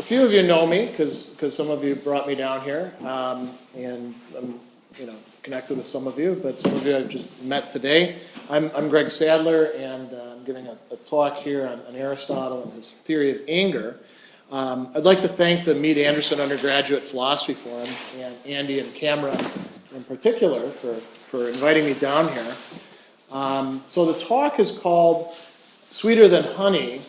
few of you know me because some of you brought me down here, and I'm connected with some of you, but some of you I've just met today. I'm Greg Sadler, and I'm giving a talk here on Aristotle and his theory of anger. I'd like to thank the Meade Anderson Undergraduate Philosophy Forum and Andy and Cameron in particular for inviting me down here. So the talk is called Sweeter Than Honey,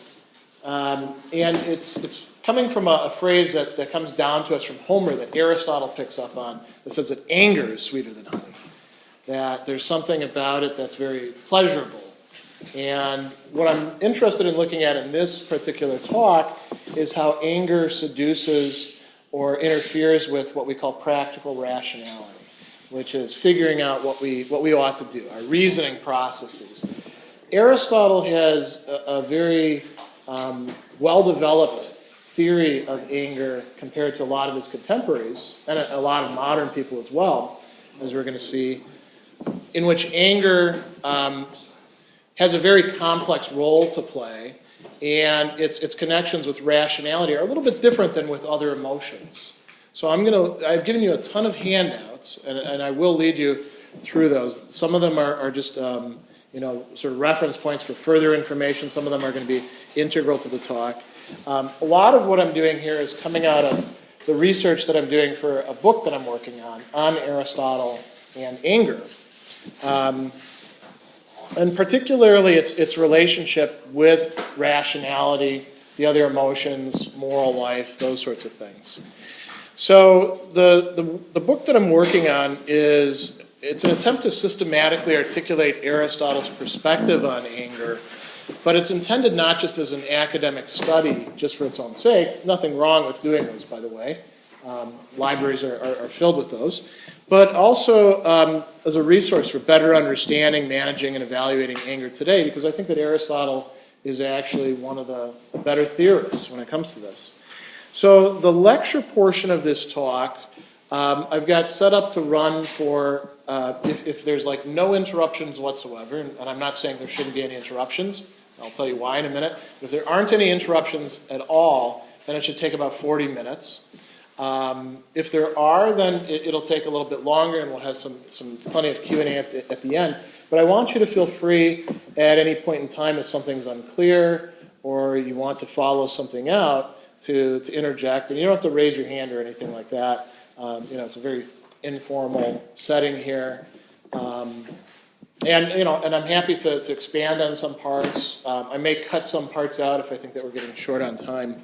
and it's coming from a phrase that comes down to us from Homer that Aristotle picks up on that says that anger is sweeter than honey, that there's something about it that's very pleasurable. And what I'm interested in looking at in this particular talk is how anger seduces or interferes with what we call practical rationality, which is figuring out what we ought to do, our reasoning processes. Aristotle has a very well-developed theory of anger compared to a lot of his contemporaries, and a lot of modern people as well, as we're going to see, in which anger has a very complex role to play, and its connections with rationality are a little bit different than with other emotions. So I've given you a ton of handouts, and I will lead you through those. Some of them are just sort of reference points for further information. Some of them are going to be integral to the talk. A lot of what I'm doing here is coming out of the research that I'm doing for a book that I'm working on Aristotle and anger. And particularly its relationship with rationality, the other emotions, moral life, those sorts of things. So the book that I'm working on it's an attempt to systematically articulate Aristotle's perspective on anger, but it's intended not just as an academic study, just for its own sake. Nothing wrong with doing those, by the way. Libraries are filled with those. But also as a resource for better understanding, managing, and evaluating anger today, because I think that Aristotle is actually one of the better theorists when it comes to this. So the lecture portion of this talk, I've got set up to run for, if there's like no interruptions whatsoever, and I'm not saying there shouldn't be any interruptions, I'll tell you why in a minute. But if there aren't any interruptions at all, then it should take about 40 minutes. If there are, then it'll take a little bit longer, and we'll have some plenty of Q&A at the end. But I want you to feel free at any point in time if something's unclear or you want to follow something out to interject. And you don't have to raise your hand or anything like that. It's a very informal setting here. And I'm happy to expand on some parts. I may cut some parts out if I think that we're getting short on time.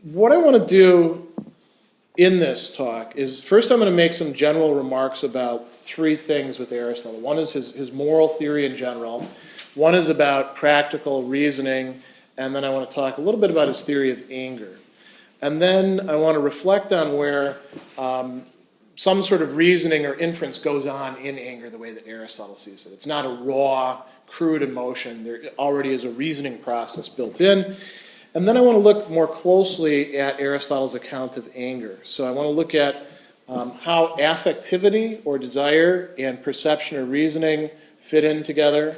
What I want to do in this talk is, first I'm going to make some general remarks about three things with Aristotle. One is his moral theory in general. One is about practical reasoning. And then I want to talk a little bit about his theory of anger. And then I want to reflect on where some sort of reasoning or inference goes on in anger the way that Aristotle sees it. It's not a raw, crude emotion. There already is a reasoning process built in. And then I want to look more closely at Aristotle's account of anger. So I want to look at how affectivity or desire and perception or reasoning fit in together.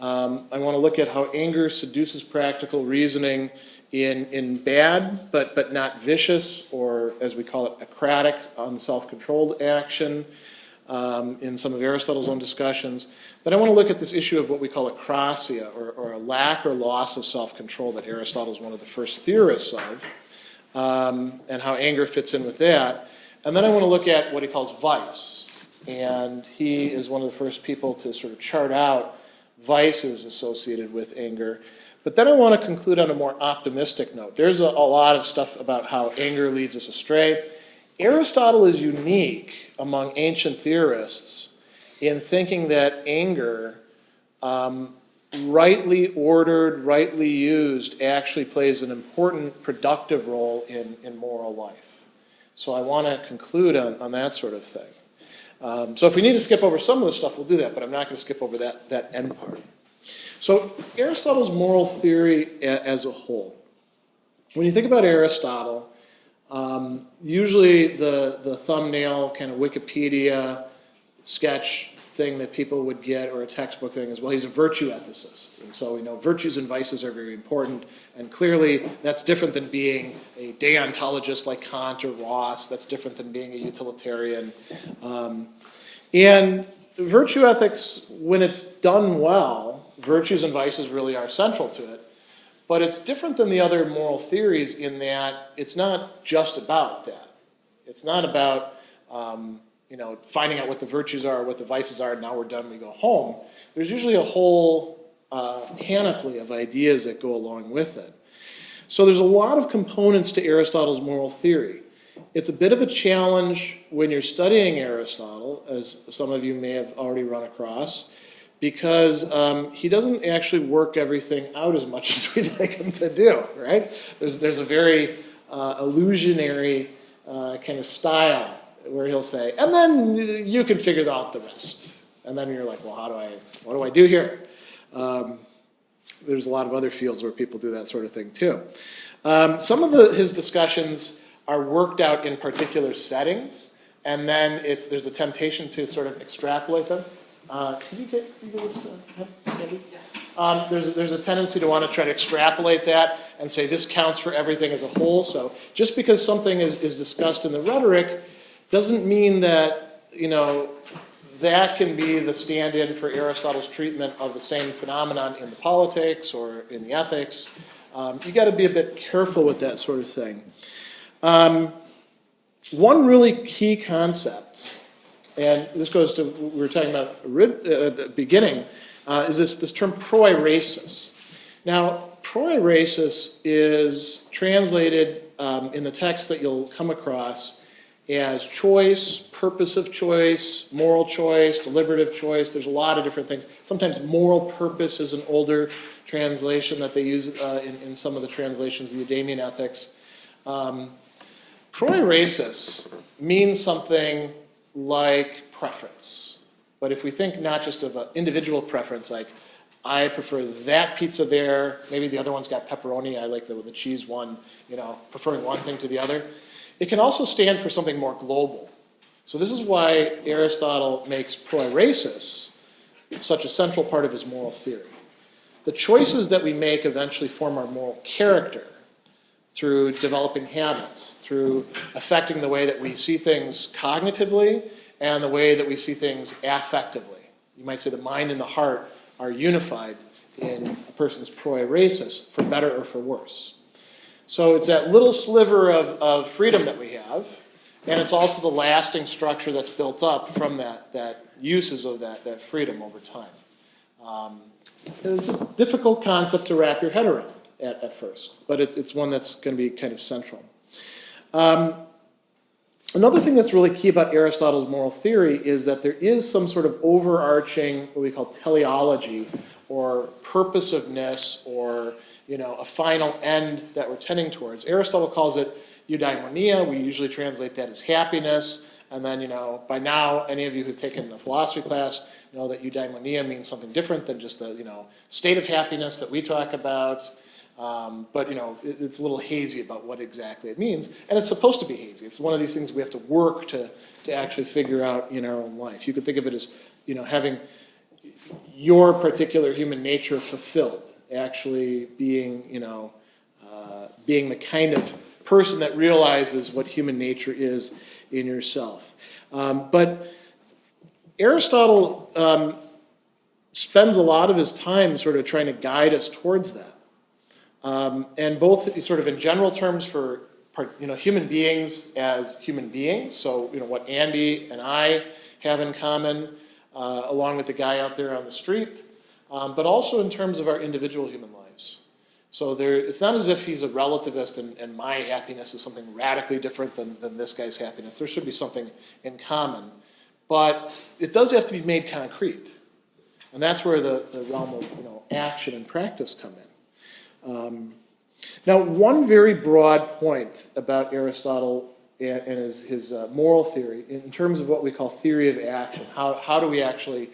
I want to look at how anger seduces practical reasoning in bad but not vicious, or as we call it, acratic, unself-controlled action in some of Aristotle's own discussions. Then I want to look at this issue of what we call acrasia, or a lack or loss of self-control that Aristotle is one of the first theorists of, and how anger fits in with that. And then I want to look at what he calls vice. And he is one of the first people to sort of chart out vices associated with anger. But then I want to conclude on a more optimistic note. There's a lot of stuff about how anger leads us astray. Aristotle is unique among ancient theorists in thinking that anger, rightly ordered, rightly used, actually plays an important, productive role in moral life. So I want to conclude on that sort of thing. So if we need to skip over some of the stuff, we'll do that, but I'm not going to skip over that end part. So Aristotle's moral theory as a whole. When you think about Aristotle, usually the thumbnail kind of Wikipedia sketch thing that people would get, or a textbook thing, is, well, he's a virtue ethicist. And so we know virtues and vices are very important. And clearly that's different than being a deontologist like Kant or Ross. That's different than being a utilitarian. And virtue ethics, when it's done well, virtues and vices really are central to it. But it's different than the other moral theories in that it's not just about that. It's not about finding out what the virtues are, what the vices are, and now we're done, we go home. There's usually a whole panoply of ideas that go along with it. So there's a lot of components to Aristotle's moral theory. It's a bit of a challenge when you're studying Aristotle, as some of you may have already run across, because he doesn't actually work everything out as much as we'd like him to do, right? There's a very illusionary kind of style where he'll say, and then you can figure out the rest. And then you're like, well, what do I do here? There's a lot of other fields where people do that sort of thing too. Some of his discussions are worked out in particular settings, and then there's a temptation to sort of extrapolate them. Can you get this to Andy? There's a tendency to want to try to extrapolate that and say this counts for everything as a whole. So just because something is discussed in the rhetoric doesn't mean that, that can be the stand-in for Aristotle's treatment of the same phenomenon in the politics or in the ethics. You got to be a bit careful with that sort of thing. One really key concept, and this goes to what we were talking about at the beginning, is this term proiresis. Now, proiresis is translated in the text that you'll come across as choice, purpose of choice, moral choice, deliberative choice. There's a lot of different things. Sometimes moral purpose is an older translation that they use in some of the translations of the Eudemian ethics. Proiresis means something like preference. But if we think not just of an individual preference, like I prefer that pizza there, maybe the other one's got pepperoni, I like the cheese one, preferring one thing to the other. It can also stand for something more global. So this is why Aristotle makes proiresis such a central part of his moral theory. The choices that we make eventually form our moral character through developing habits, through affecting the way that we see things cognitively and the way that we see things affectively. You might say the mind and the heart are unified in a person's proiresis, for better or for worse. So it's that little sliver of freedom that we have, and it's also the lasting structure that's built up from that uses of that freedom over time. It's a difficult concept to wrap your head around at first, but it's one that's going to be kind of central. Another thing that's really key about Aristotle's moral theory is that there is some sort of overarching, what we call teleology, or purposiveness, or a final end that we're tending towards. Aristotle calls it eudaimonia. We usually translate that as happiness. And then, by now, any of you who've taken a philosophy class know that eudaimonia means something different than just the, state of happiness that we talk about. But, it's a little hazy about what exactly it means. And it's supposed to be hazy. It's one of these things we have to work to actually figure out in our own life. You could think of it as, having your particular human nature fulfilled, actually being, being the kind of person that realizes what human nature is in yourself. But Aristotle spends a lot of his time sort of trying to guide us towards that. And both sort of in general terms for human beings as human beings, so what Andy and I have in common, along with the guy out there on the street, but also in terms of our individual human lives. So it's not as if he's a relativist and my happiness is something radically different than this guy's happiness. There should be something in common, but it does have to be made concrete, and that's where the realm of action and practice come in. Now, one very broad point about Aristotle and his moral theory, in terms of what we call theory of action, how do we actually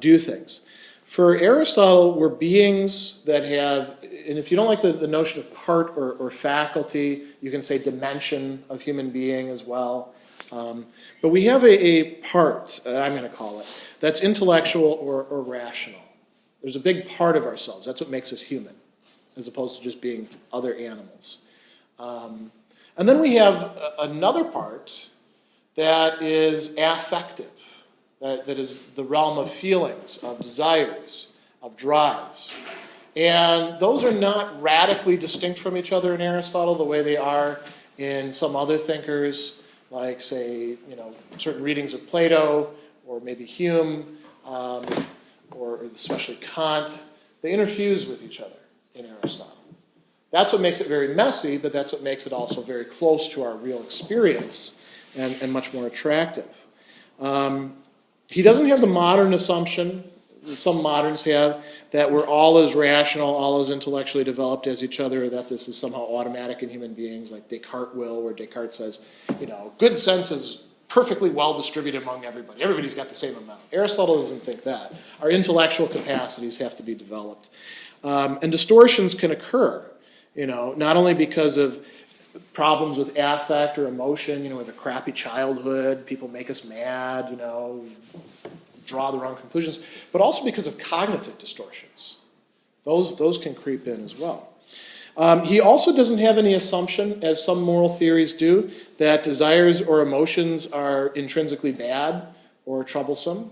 do things? For Aristotle, we're beings that have, and if you don't like the notion of part or faculty, you can say dimension of human being as well. But we have a part, I'm going to call it, that's intellectual or rational. There's a big part of ourselves. That's what makes us human, as opposed to just being other animals. And then we have another part that is affective, that is the realm of feelings, of desires, of drives. And those are not radically distinct from each other in Aristotle the way they are in some other thinkers, like, say, certain readings of Plato, or maybe Hume, or especially Kant. They interfuse with each other in Aristotle. That's what makes it very messy, but that's what makes it also very close to our real experience and much more attractive. He doesn't have the modern assumption that some moderns have, that we're all as rational, all as intellectually developed as each other, or that this is somehow automatic in human beings, like Descartes will, where Descartes says, good sense is perfectly well distributed among everybody. Everybody's got the same amount. Aristotle doesn't think that. Our intellectual capacities have to be developed. And distortions can occur, not only because of problems with affect or emotion, we have a crappy childhood, people make us mad, draw the wrong conclusions, but also because of cognitive distortions. Those can creep in as well. He also doesn't have any assumption, as some moral theories do, that desires or emotions are intrinsically bad or troublesome.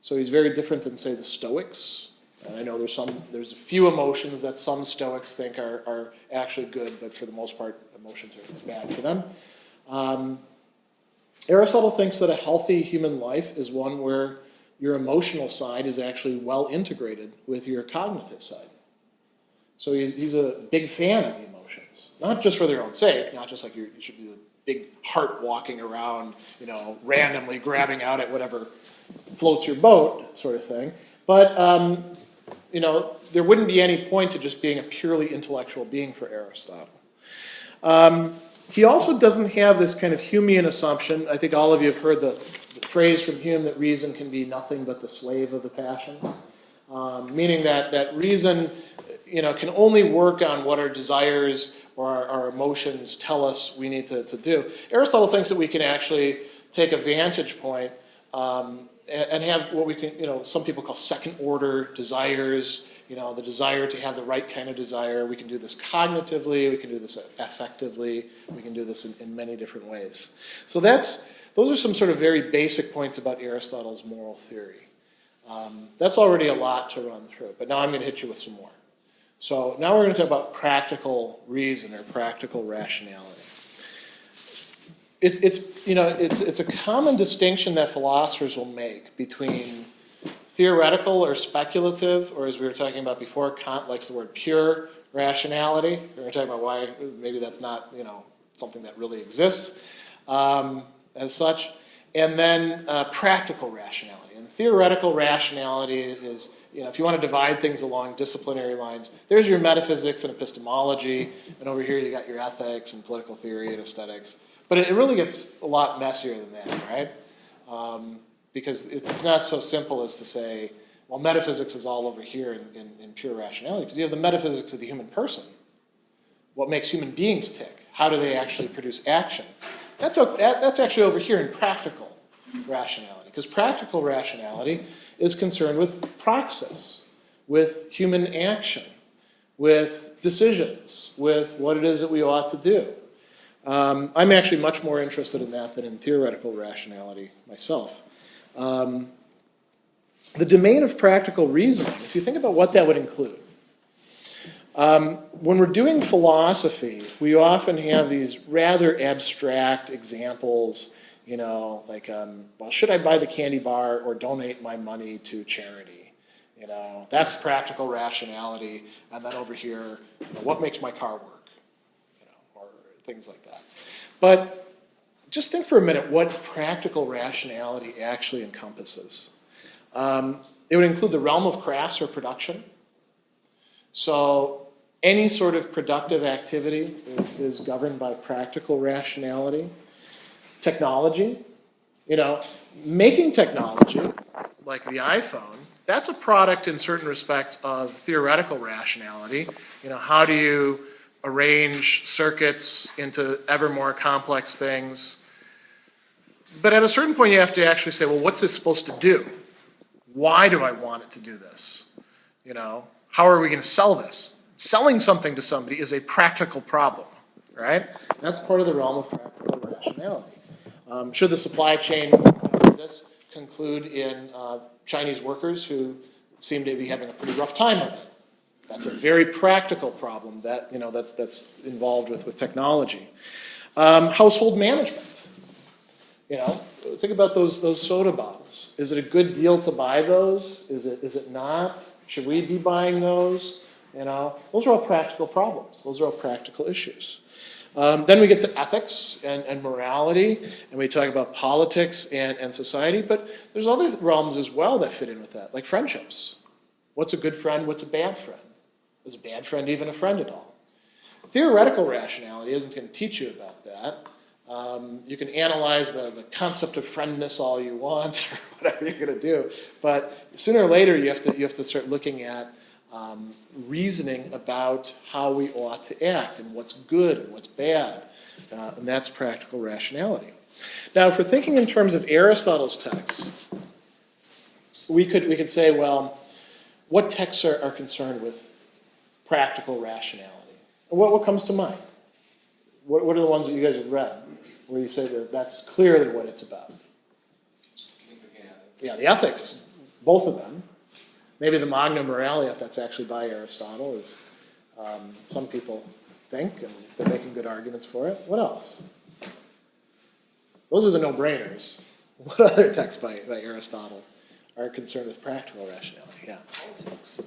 So he's very different than, say, the Stoics. And I know there's a few emotions that some Stoics think are actually good, but for the most part, emotions are bad for them. Aristotle thinks that a healthy human life is one where your emotional side is actually well integrated with your cognitive side. So he's a big fan of the emotions, not just for their own sake, not just like you should be a big heart walking around, randomly grabbing out at whatever floats your boat sort of thing, but there wouldn't be any point to just being a purely intellectual being for Aristotle. He also doesn't have this kind of Humean assumption. I think all of you have heard the phrase from Hume that reason can be nothing but the slave of the passions, meaning that reason can only work on what our desires or our emotions tell us we need to do. Aristotle thinks that we can actually take a vantage point and have what we can, some people call second order desires, the desire to have the right kind of desire. We can do this cognitively, we can do this affectively, we can do this in many different ways. So those are some sort of very basic points about Aristotle's moral theory. That's already a lot to run through, but now I'm going to hit you with some more. So now we're going to talk about practical reason or practical rationality. It's a common distinction that philosophers will make between theoretical or speculative, or as we were talking about before, Kant likes the word pure rationality. We were talking about why maybe that's not something that really exists as such, and then practical rationality. And theoretical rationality is, if you want to divide things along disciplinary lines, there's your metaphysics and epistemology, and over here you got your ethics and political theory and aesthetics. But it really gets a lot messier than that, right? Because it's not so simple as to say, well, metaphysics is all over here in pure rationality, because you have the metaphysics of the human person. What makes human beings tick? How do they actually produce action? That's actually over here in practical rationality, because practical rationality is concerned with praxis, with human action, with decisions, with what it is that we ought to do. I'm actually much more interested in that than in theoretical rationality myself. The domain of practical reasoning, if you think about what that would include, when we're doing philosophy, we often have these rather abstract examples, like, well, should I buy the candy bar or donate my money to charity? That's practical rationality. And then over here, what makes my car work? Or things like that. But just think for a minute what practical rationality actually encompasses. It would include the realm of crafts or production. So any sort of productive activity is governed by practical rationality. Technology, making technology, like the iPhone, that's a product in certain respects of theoretical rationality. How do you arrange circuits into ever more complex things? But at a certain point, you have to actually say, well, what's this supposed to do? Why do I want it to do this? You know, how are we going to sell this? Selling something to somebody is a practical problem, right? That's part of the realm of practical rationality. Should the supply chain this conclude in Chinese workers who seem to be having a pretty rough time of it? That's a very practical problem that, you know, that's involved with technology. Household management. You know, think about those soda bottles. Is it a good deal to buy those? Is it not? Should we be buying those? You know, those are all practical problems. Those are all practical issues. Then we get to ethics and morality, and we talk about politics and society, but there's other realms as well that fit in with that, like friendships. What's a good friend? What's a bad friend? Is a bad friend even a friend at all? Theoretical rationality isn't going to teach you about that. You can analyze the concept of friendness all you want, or whatever you're going to do, but sooner or later you have to start looking at reasoning about how we ought to act and what's good and what's bad, and that's practical rationality. Now, if we're thinking in terms of Aristotle's texts, we could say, well, what texts are concerned with practical rationality? What comes to mind? What are the ones that you guys have read where you say that that's clearly what it's about? Yeah, the ethics, both of them. Maybe the Magna Moralia, if that's actually by Aristotle, is some people think, and they're making good arguments for it. What else? Those are the no-brainers. What other texts by Aristotle are concerned with practical rationality? Yeah.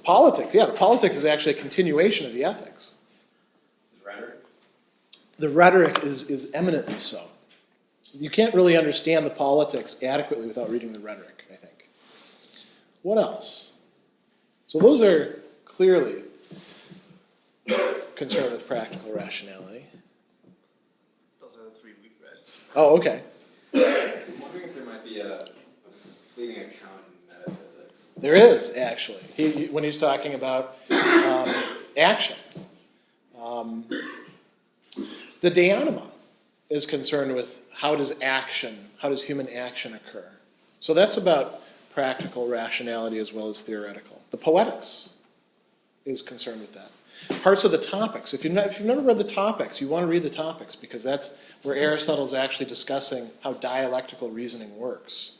Politics. The politics is actually a continuation of the ethics. Rhetoric? The rhetoric is eminently so. You can't really understand the politics adequately without reading the rhetoric, I think. What else? So those are clearly concerned with practical rationality. Those are the three we've read. Oh, okay. I'm wondering if there might be a fleeting account in metaphysics. There is, actually. When he's talking about action. The De Anima is concerned with how does human action occur. So that's about practical rationality as well as theoretical. The Poetics is concerned with that. Parts of the Topics. If you've never read the Topics, you want to read the Topics because that's where Aristotle is actually discussing how dialectical reasoning works.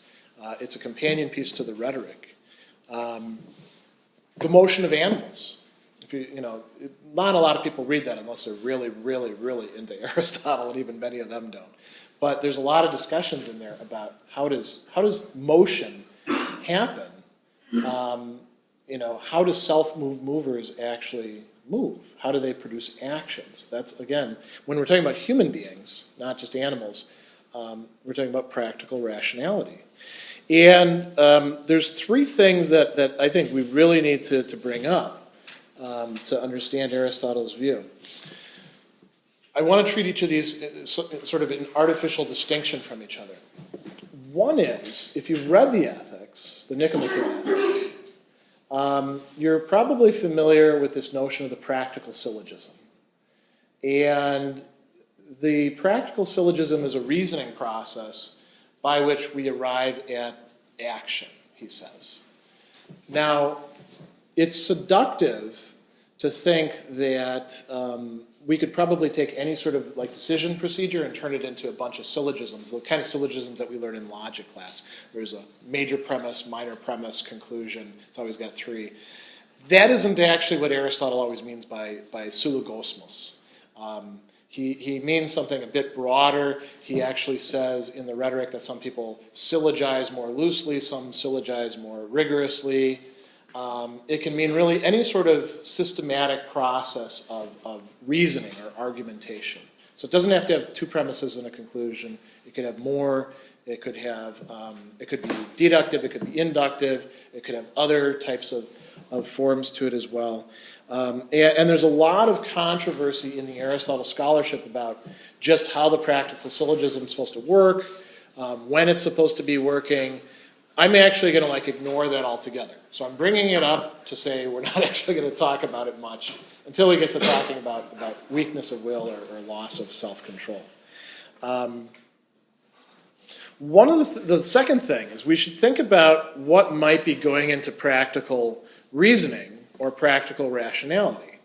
It's a companion piece to the Rhetoric. The Motion of Animals. Not a lot of people read that unless they're really, really, really into Aristotle, and even many of them don't. But there's a lot of discussions in there about how does motion happen? How do self-moved movers actually move? How do they produce actions? That's, again, when we're talking about human beings, not just animals, we're talking about practical rationality. And there's three things that I think we really need to bring up to understand Aristotle's view. I want to treat each of these sort of in artificial distinction from each other. One is, if you've read the Ethics, the Nicomachean Ethics, you're probably familiar with this notion of the practical syllogism. And the practical syllogism is a reasoning process by which we arrive at action, he says. Now, it's seductive to think that we could probably take any sort of decision procedure and turn it into a bunch of syllogisms, the kind of syllogisms that we learn in logic class. There's a major premise, minor premise, conclusion. It's always got three. That isn't actually what Aristotle always means by syllogismos. He means something a bit broader. He actually says in the Rhetoric that some people syllogize more loosely, some syllogize more rigorously. It can mean really any sort of systematic process of reasoning or argumentation. So it doesn't have to have two premises and a conclusion. It could have more. It could be deductive. It could be inductive. It could have other types of forms to it as well. And there's a lot of controversy in the Aristotle scholarship about just how the practical syllogism is supposed to work, when it's supposed to be working. I'm actually going to ignore that altogether. So I'm bringing it up to say we're not actually going to talk about it much until we get to talking about weakness of will or loss of self-control. One of the second thing is we should think about what might be going into practical reasoning or practical rationality.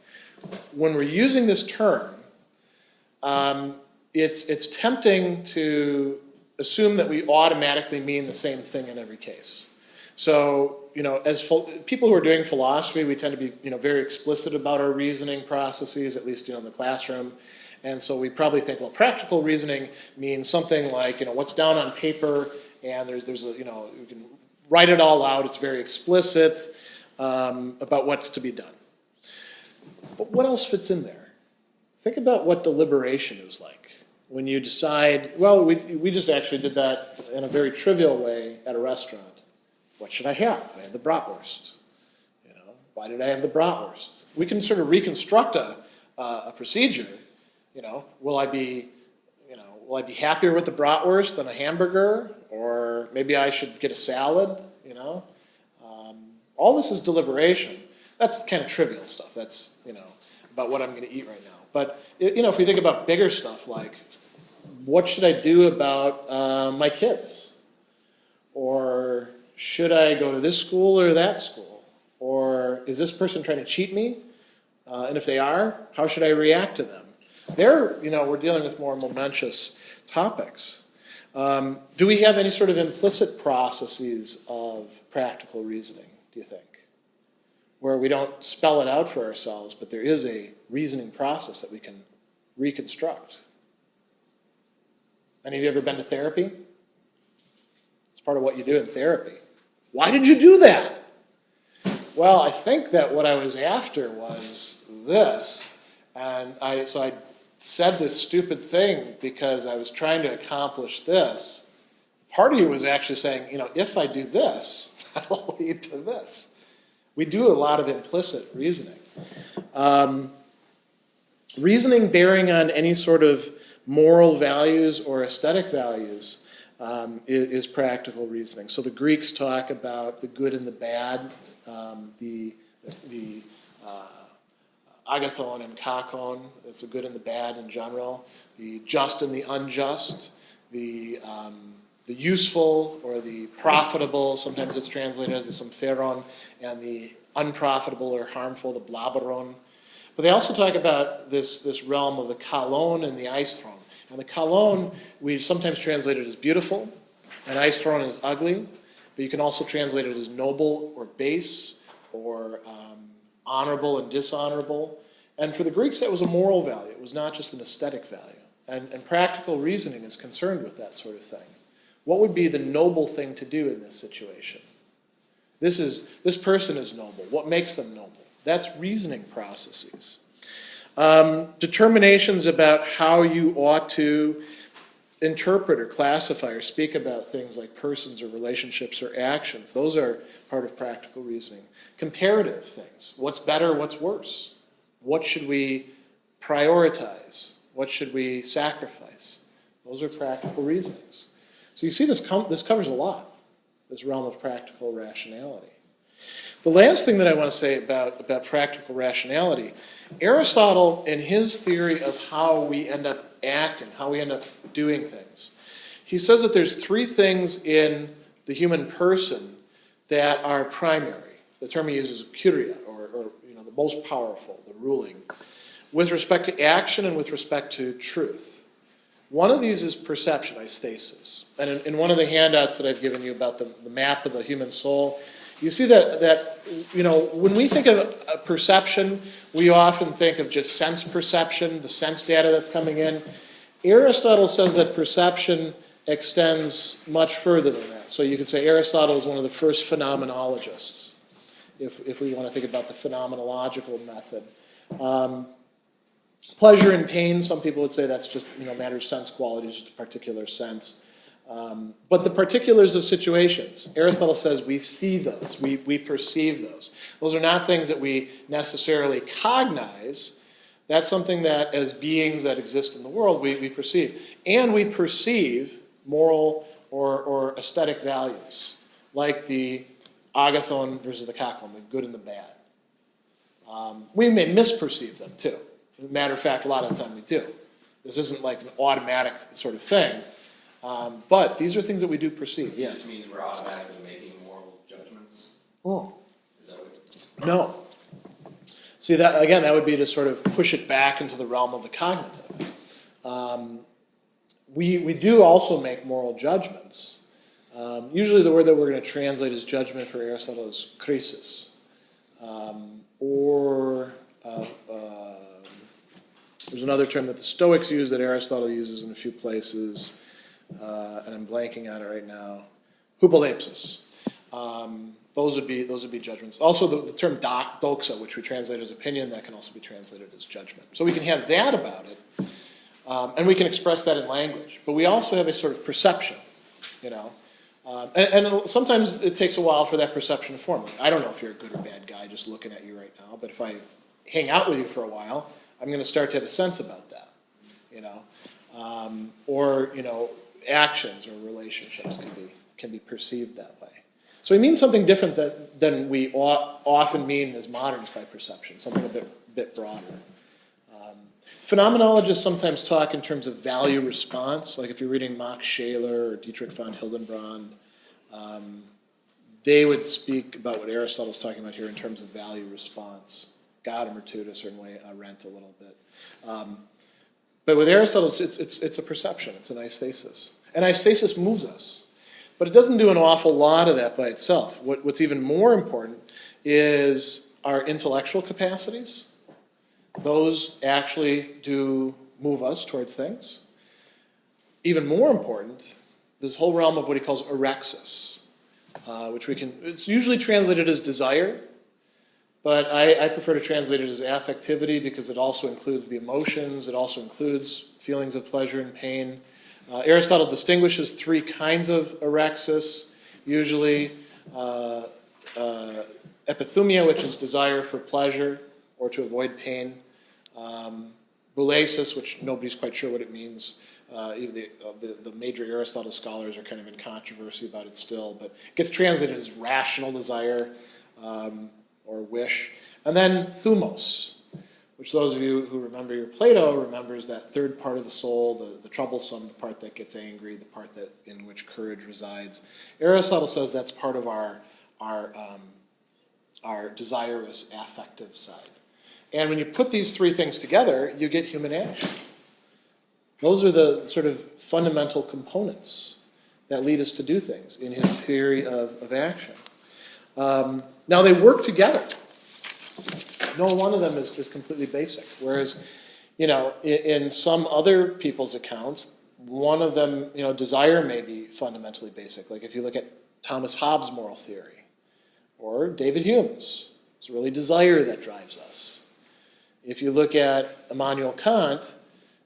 When we're using this term, it's tempting to assume that we automatically mean the same thing in every case. So, as people who are doing philosophy, we tend to be, very explicit about our reasoning processes, at least, in the classroom. And so we probably think, well, practical reasoning means something like, what's down on paper, and there's a, you can write it all out. It's very explicit about what's to be done. But what else fits in there? Think about what deliberation is like when you decide, well, we just actually did that in a very trivial way at a restaurant. What should I have? I had the bratwurst. Why did I have the bratwurst? We can sort of reconstruct a procedure. Will I be happier with the bratwurst than a hamburger? Or maybe I should get a salad, All this is deliberation. That's kind of trivial stuff. That's, about what I'm going to eat right now. But, if we think about bigger stuff like, what should I do about my kids? Or should I go to this school or that school? Or is this person trying to cheat me? And if they are, how should I react to them? There, we're dealing with more momentous topics. Do we have any sort of implicit processes of practical reasoning, do you think? Where we don't spell it out for ourselves, but there is a reasoning process that we can reconstruct. Any of you ever been to therapy? It's part of what you do in therapy. Why did you do that? Well, I think that what I was after was this, and I said this stupid thing because I was trying to accomplish this. Part of you was actually saying, if I do this, that'll lead to this. We do a lot of implicit reasoning. Reasoning bearing on any sort of moral values or aesthetic values is practical reasoning. So the Greeks talk about the good and the bad, the agathon and kakon, it's the good and the bad in general, the just and the unjust, the useful or the profitable, sometimes it's translated as the sympheron, and the unprofitable or harmful, the blaberon. But they also talk about this realm of the kalon and the aistron. And the kalon, we sometimes translate it as beautiful, and aistron is ugly, but you can also translate it as noble or base, or honorable and dishonorable. And for the Greeks, that was a moral value. It was not just an aesthetic value. And practical reasoning is concerned with that sort of thing. What would be the noble thing to do in this situation? This person is noble. What makes them noble? That's reasoning processes. Determinations about how you ought to interpret or classify or speak about things like persons or relationships or actions. Those are part of practical reasoning. Comparative things. What's better, what's worse? What should we prioritize? What should we sacrifice? Those are practical reasonings. So you see this covers a lot, this realm of practical rationality. The last thing that I want to say about practical rationality, Aristotle, in his theory of how we end up acting, how we end up doing things, he says that there's three things in the human person that are primary. The term he uses is kuria, or the most powerful, the ruling, with respect to action and with respect to truth. One of these is perception, aesthesis. And in one of the handouts that I've given you about the map of the human soul, you see that when we think of perception, we often think of just sense perception, the sense data that's coming in. Aristotle says that perception extends much further than that. So you could say Aristotle is one of the first phenomenologists, if we want to think about the phenomenological method. Pleasure and pain, some people would say that's just matter of sense qualities, just a particular sense. But the particulars of situations, Aristotle says we see those, we perceive those. Those are not things that we necessarily cognize. That's something that, as beings that exist in the world, we perceive. And we perceive moral or aesthetic values, like the agathon versus the kakon, the good and the bad. We may misperceive them, too. As a matter of fact, a lot of the time we do. This isn't like an automatic sort of thing. But these are things that we do perceive, It yes. just means we're automatically making moral judgments. Oh. Is that what? No. See, that again, that would be to sort of push it back into the realm of the cognitive. We do also make moral judgments. Usually the word that we're going to translate as judgment for Aristotle is krisis. There's another term that the Stoics use that Aristotle uses in a few places, and I'm blanking on it right now. Hypolepsis. Those would be judgments. Also, the term doxa, which we translate as opinion, that can also be translated as judgment. So we can have that about it, and we can express that in language. But we also have a sort of perception, you know. And sometimes it takes a while for that perception to form. I don't know if you're a good or bad guy just looking at you right now, but if I hang out with you for a while, I'm going to start to have a sense about that, you know. Or, you know, actions or relationships can be perceived that way. So he means something different than we often mean as moderns by perception, something a bit broader. Phenomenologists sometimes talk in terms of value response, like if you're reading Max Scheler or Dietrich von Hildenbrand, they would speak about what Aristotle's talking about here in terms of value response. Gadamer too, to a certain way, Arendt a little bit. But with Aristotle, it's a perception, it's an aesthesis. And aesthesis moves us. But it doesn't do an awful lot of that by itself. What's even more important is our intellectual capacities. Those actually do move us towards things. Even more important, this whole realm of what he calls erexis, which it's usually translated as desire, but I prefer to translate it as affectivity because it also includes the emotions, it also includes feelings of pleasure and pain. Aristotle distinguishes three kinds of erexis, usually epithumia, which is desire for pleasure or to avoid pain. Boulesis, which nobody's quite sure what it means. Even the major Aristotle scholars are kind of in controversy about it still, but it gets translated as rational desire or wish. And then thumos, which those of you who remember your Plato remembers that third part of the soul, the troublesome, the part that gets angry, the part in which courage resides. Aristotle says that's part of our desirous affective side. And when you put these three things together, you get human action. Those are the sort of fundamental components that lead us to do things in his theory of action. Now they work together. No one of them is completely basic. Whereas, you know, in some other people's accounts, one of them, you know, desire may be fundamentally basic. Like if you look at Thomas Hobbes' moral theory, or David Hume's, it's really desire that drives us. If you look at Immanuel Kant,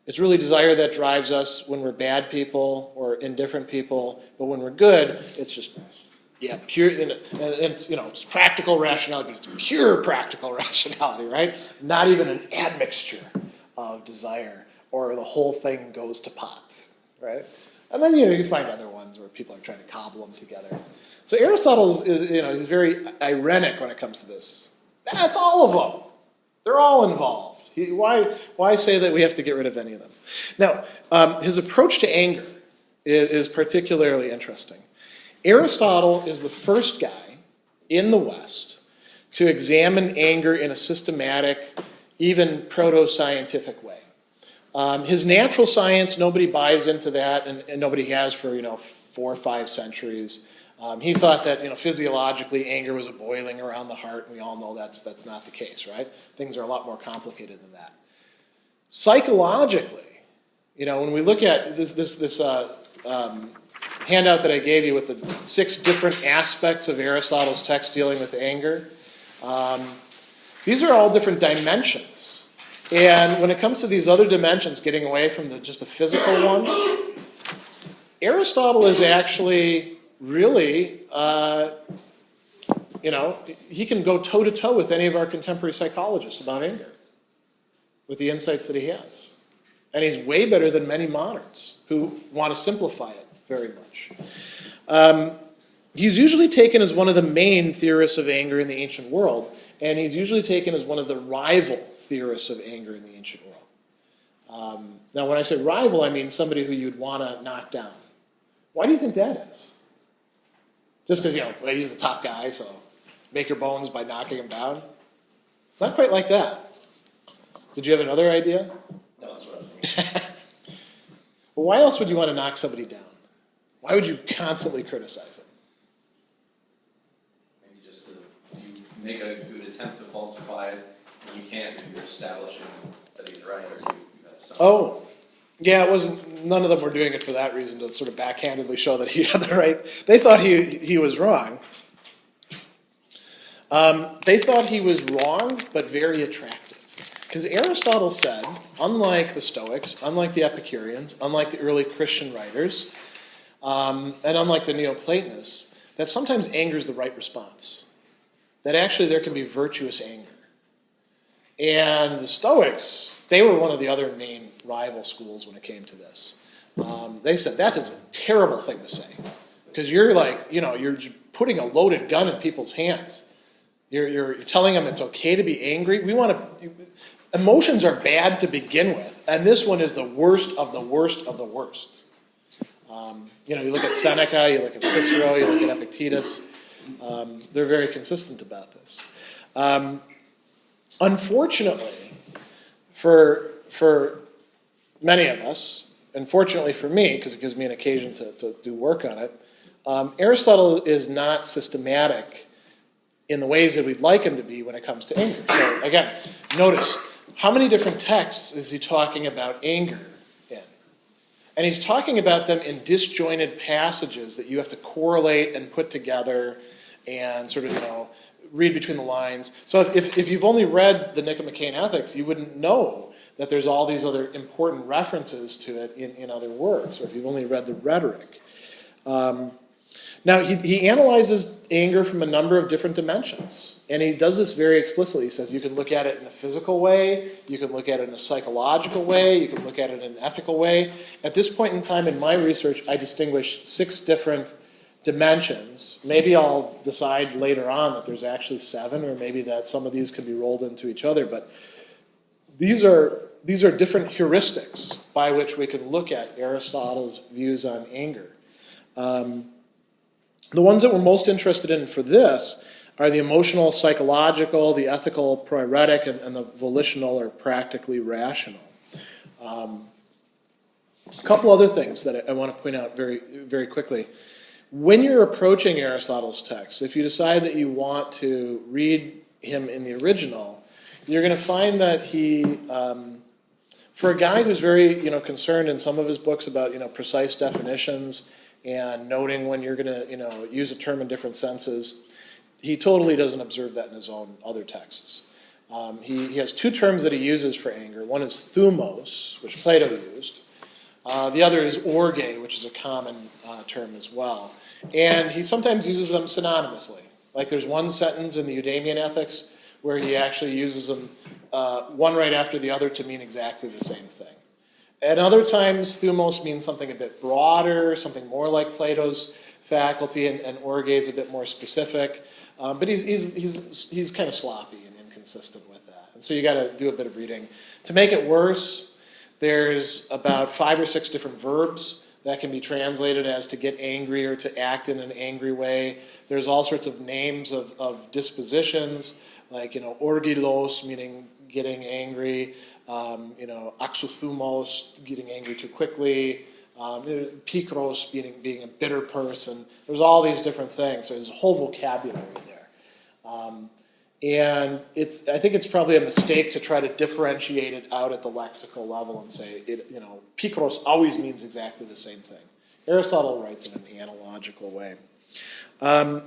it's really desire that drives us when we're bad people or indifferent people, but when we're good, it's just, pure, and it's, you know, it's practical rationality, but it's pure practical rationality, right? Not even an admixture of desire, or the whole thing goes to pot, right? And then, you know, you find other ones where people are trying to cobble them together. So Aristotle is you know, he's very ironic when it comes to this. That's all of them. They're all involved. Why say that we have to get rid of any of them? Now, his approach to anger is particularly interesting. Aristotle is the first guy in the West to examine anger in a systematic, even proto-scientific way. His natural science, nobody buys into that, and nobody has for 4 or 5 centuries. He thought that physiologically anger was a boiling around the heart, and we all know that's not the case, right? Things are a lot more complicated than that. Psychologically, when we look at this handout that I gave you with the 6 different aspects of Aristotle's text dealing with anger, these are all different dimensions. And when it comes to these other dimensions, getting away from just the physical one, Aristotle is actually really, he can go toe-to-toe with any of our contemporary psychologists about anger, with the insights that he has. And he's way better than many moderns who want to simplify it very much. He's usually taken as one of the main theorists of anger in the ancient world, and he's usually taken as one of the rival theorists of anger in the ancient world. Now, when I say rival, I mean somebody who you'd want to knock down. Why do you think that is? Just because, well, he's the top guy, so make your bones by knocking him down? It's not quite like that. Did you have another idea? No, that's what I was thinking. Well, why else would you want to knock somebody down? Why would you constantly criticize them? Maybe just you make a good attempt to falsify it, and you can't if you're establishing that he's right, or you have some. Oh, yeah, it wasn't. None of them were doing it for that reason, to sort of backhandedly show that he had the right. They thought he was wrong. They thought he was wrong, but very attractive. Because Aristotle said, unlike the Stoics, unlike the Epicureans, unlike the early Christian writers, and unlike the Neoplatonists, that sometimes anger is the right response. That actually there can be virtuous anger. And the Stoics, they were one of the other main rival schools when it came to this. They said that is a terrible thing to say. Because you're you're putting a loaded gun in people's hands. You're telling them it's okay to be angry. Emotions are bad to begin with, and this one is the worst of the worst of the worst. You look at Seneca, you look at Cicero, you look at Epictetus. They're very consistent about this. Unfortunately, for many of us, and fortunately for me, because it gives me an occasion to do work on it, Aristotle is not systematic in the ways that we'd like him to be when it comes to anger. So again, notice, how many different texts is he talking about anger in? And he's talking about them in disjointed passages that you have to correlate and put together and sort of, read between the lines. So if you've only read the Nicomachean Ethics, you wouldn't know that there's all these other important references to it in other works, or if you've only read the rhetoric. Now, he analyzes anger from a number of different dimensions, and he does this very explicitly. He says you can look at it in a physical way, you can look at it in a psychological way, you can look at it in an ethical way. At this point in time in my research, I distinguish 6 different dimensions. Maybe I'll decide later on that there's actually 7, or maybe that some of these could be rolled into each other, but these are different heuristics by which we can look at Aristotle's views on anger. The ones that we're most interested in for this are the emotional, psychological, the ethical, proeretic, and the volitional or practically rational. A couple other things that I want to point out very, very quickly. When you're approaching Aristotle's text, if you decide that you want to read him in the original, you're going to find that he, for a guy who's very concerned in some of his books about precise definitions and noting when you're going to use a term in different senses, he totally doesn't observe that in his own other texts. He has 2 terms that he uses for anger. One is thumos, which Plato used. The other is orge, which is a common term as well. And he sometimes uses them synonymously. Like there's one sentence in the Eudemian Ethics where he actually uses them one right after the other to mean exactly the same thing. At other times, thumos means something a bit broader, something more like Plato's faculty, and orge is a bit more specific. But he's kind of sloppy and inconsistent with that. And so you got to do a bit of reading. To make it worse, there's about 5 or 6 different verbs that can be translated as to get angry or to act in an angry way. There's all sorts of names of dispositions, like orgilos, meaning getting angry, axothumos, getting angry too quickly, pikros, being a bitter person. There's all these different things. So there's a whole vocabulary there. And I think it's probably a mistake to try to differentiate it out at the lexical level and say, pikros always means exactly the same thing. Aristotle writes in an analogical way. Now,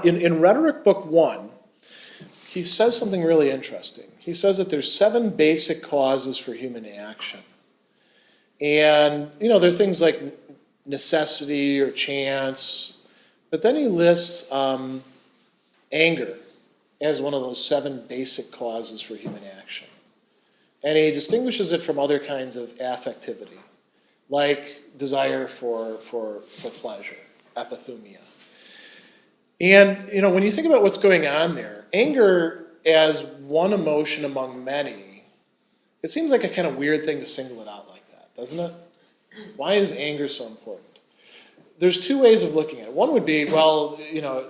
in Rhetoric Book 1, he says something really interesting. He says that there's 7 basic causes for human action. And, there are things like necessity or chance, but then he lists anger as one of those 7 basic causes for human action. And he distinguishes it from other kinds of affectivity, like desire for pleasure, epithumia. And, when you think about what's going on there, anger as one emotion among many, it seems like a kind of weird thing to single it out like that, doesn't it? Why is anger so important? there's two ways of looking at it. One would be, well,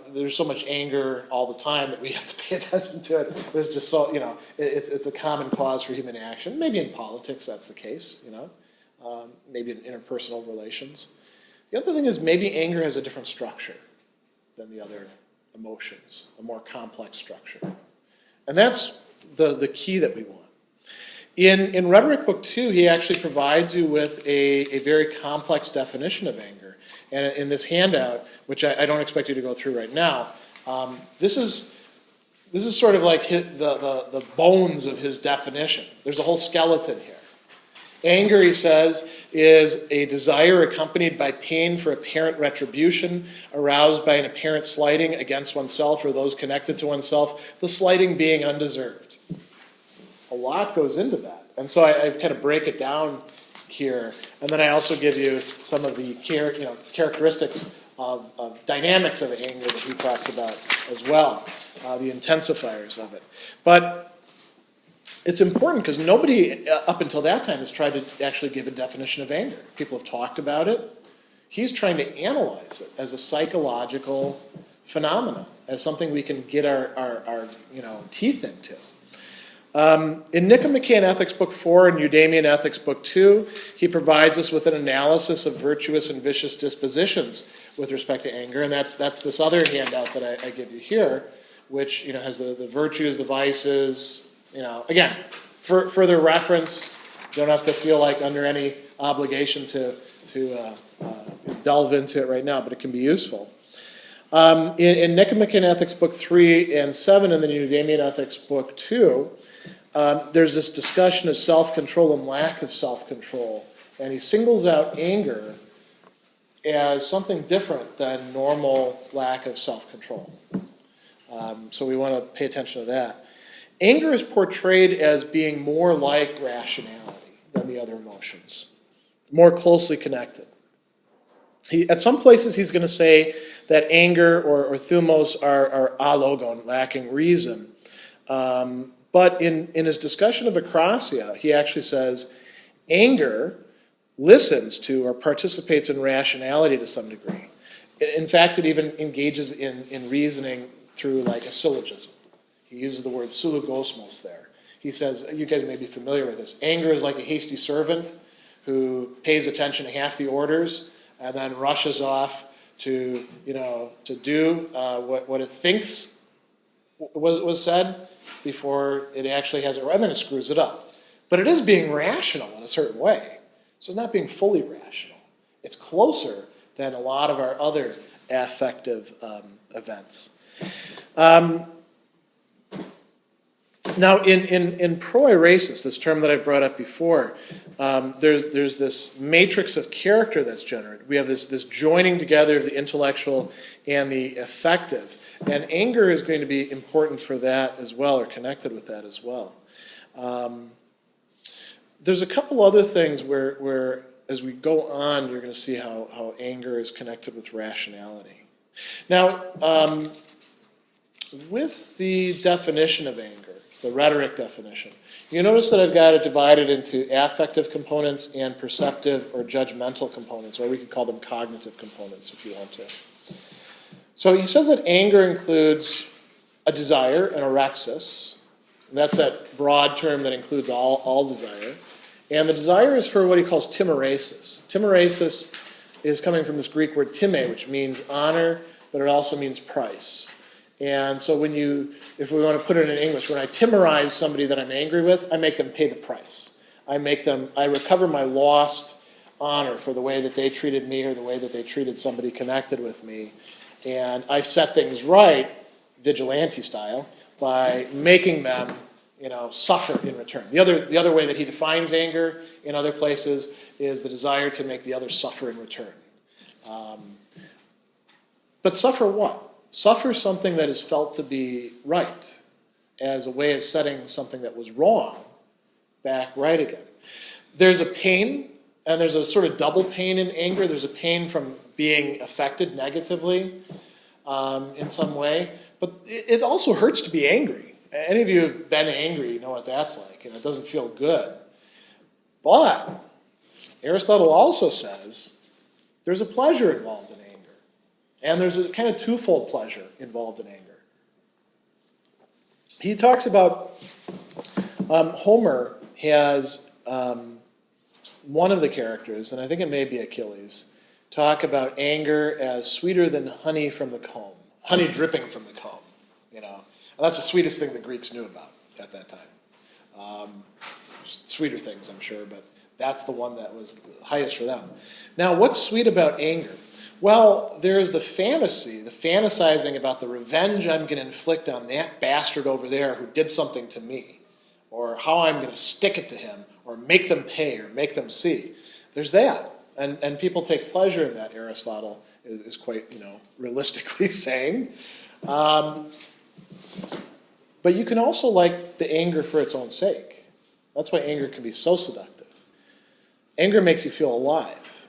there's so much anger all the time that we have to pay attention to it. There's just so, it's a common cause for human action. Maybe in politics that's the case, maybe in interpersonal relations. The other thing is maybe anger has a different structure than the other emotions, a more complex structure. And that's the key that we want. In Rhetoric Book 2, he actually provides you with a very complex definition of anger. And in this handout, which I don't expect you to go through right now, this is sort of like the bones of his definition. There's a whole skeleton here. Anger, he says, is a desire accompanied by pain for apparent retribution, aroused by an apparent slighting against oneself or those connected to oneself, the slighting being undeserved. A lot goes into that. And so I kind of break it down here, and then I also give you some of the characteristics of dynamics of anger that he talks about as well, the intensifiers of it. But it's important because nobody up until that time has tried to actually give a definition of anger. People have talked about it. He's trying to analyze it as a psychological phenomenon, as something we can get our teeth into. In Nicomachean Ethics Book 4 and Eudemian Ethics Book 2, he provides us with an analysis of virtuous and vicious dispositions with respect to anger, and that's this other handout that I give you here, which has the virtues, the vices. Again, for further reference, don't have to feel like under any obligation to delve into it right now, but it can be useful. In Nicomachean Ethics Book 3 and 7 and the Eudemian Ethics Book 2, there's this discussion of self-control and lack of self-control, and he singles out anger as something different than normal lack of self-control. So we want to pay attention to that. Anger is portrayed as being more like rationality than the other emotions, more closely connected. At some places he's going to say that anger or thumos are alogon, lacking reason. But in his discussion of akrasia, he actually says anger listens to or participates in rationality to some degree. In fact, it even engages in reasoning through like a syllogism. He uses the word syllogismos there. He says, you guys may be familiar with this, anger is like a hasty servant who pays attention to half the orders and then rushes off to do what it thinks was said before it actually has it right, and then it screws it up. But it is being rational in a certain way. So it's not being fully rational. It's closer than a lot of our other affective events. Now, in proeresis, this term that I brought up before, there's this matrix of character that's generated. We have this joining together of the intellectual and the affective. And anger is going to be important for that as well, or connected with that as well. There's a couple other things where as we go on, you're going to see how anger is connected with rationality. Now, with the definition of anger, the rhetoric definition, you notice that I've got it divided into affective components and perceptive or judgmental components, or we could call them cognitive components if you want to. So he says that anger includes a desire, an orexis, and that's that broad term that includes all desire. And the desire is for what he calls timoresis. Timoresis is coming from this Greek word time, which means honor, but it also means price. And so if we want to put it in English, when I timorize somebody that I'm angry with, I make them pay the price. I recover my lost honor for the way that they treated me or the way that they treated somebody connected with me. And I set things right, vigilante style, by making them, suffer in return. The other way that he defines anger in other places is the desire to make the other suffer in return. But suffer what? Suffer something that is felt to be right as a way of setting something that was wrong back right again. There's a pain, and there's a sort of double pain in anger. There's a pain from being affected negatively in some way, but it also hurts to be angry. Any of you have been angry, you know what that's like, and it doesn't feel good. But Aristotle also says there's a pleasure involved in anger. And there's a kind of twofold pleasure involved in anger. He talks about, Homer has one of the characters, and I think it may be Achilles, talk about anger as sweeter than honey from the comb, honey dripping from the comb, And that's the sweetest thing the Greeks knew about at that time. Sweeter things, I'm sure, but that's the one that was the highest for them. Now, what's sweet about anger? Well, there's the fantasy, the fantasizing about the revenge I'm going to inflict on that bastard over there who did something to me, or how I'm going to stick it to him, or make them pay, or make them see. There's that, and people take pleasure in that, Aristotle is quite, realistically saying. But you can also like the anger for its own sake. That's why anger can be so seductive. Anger makes you feel alive.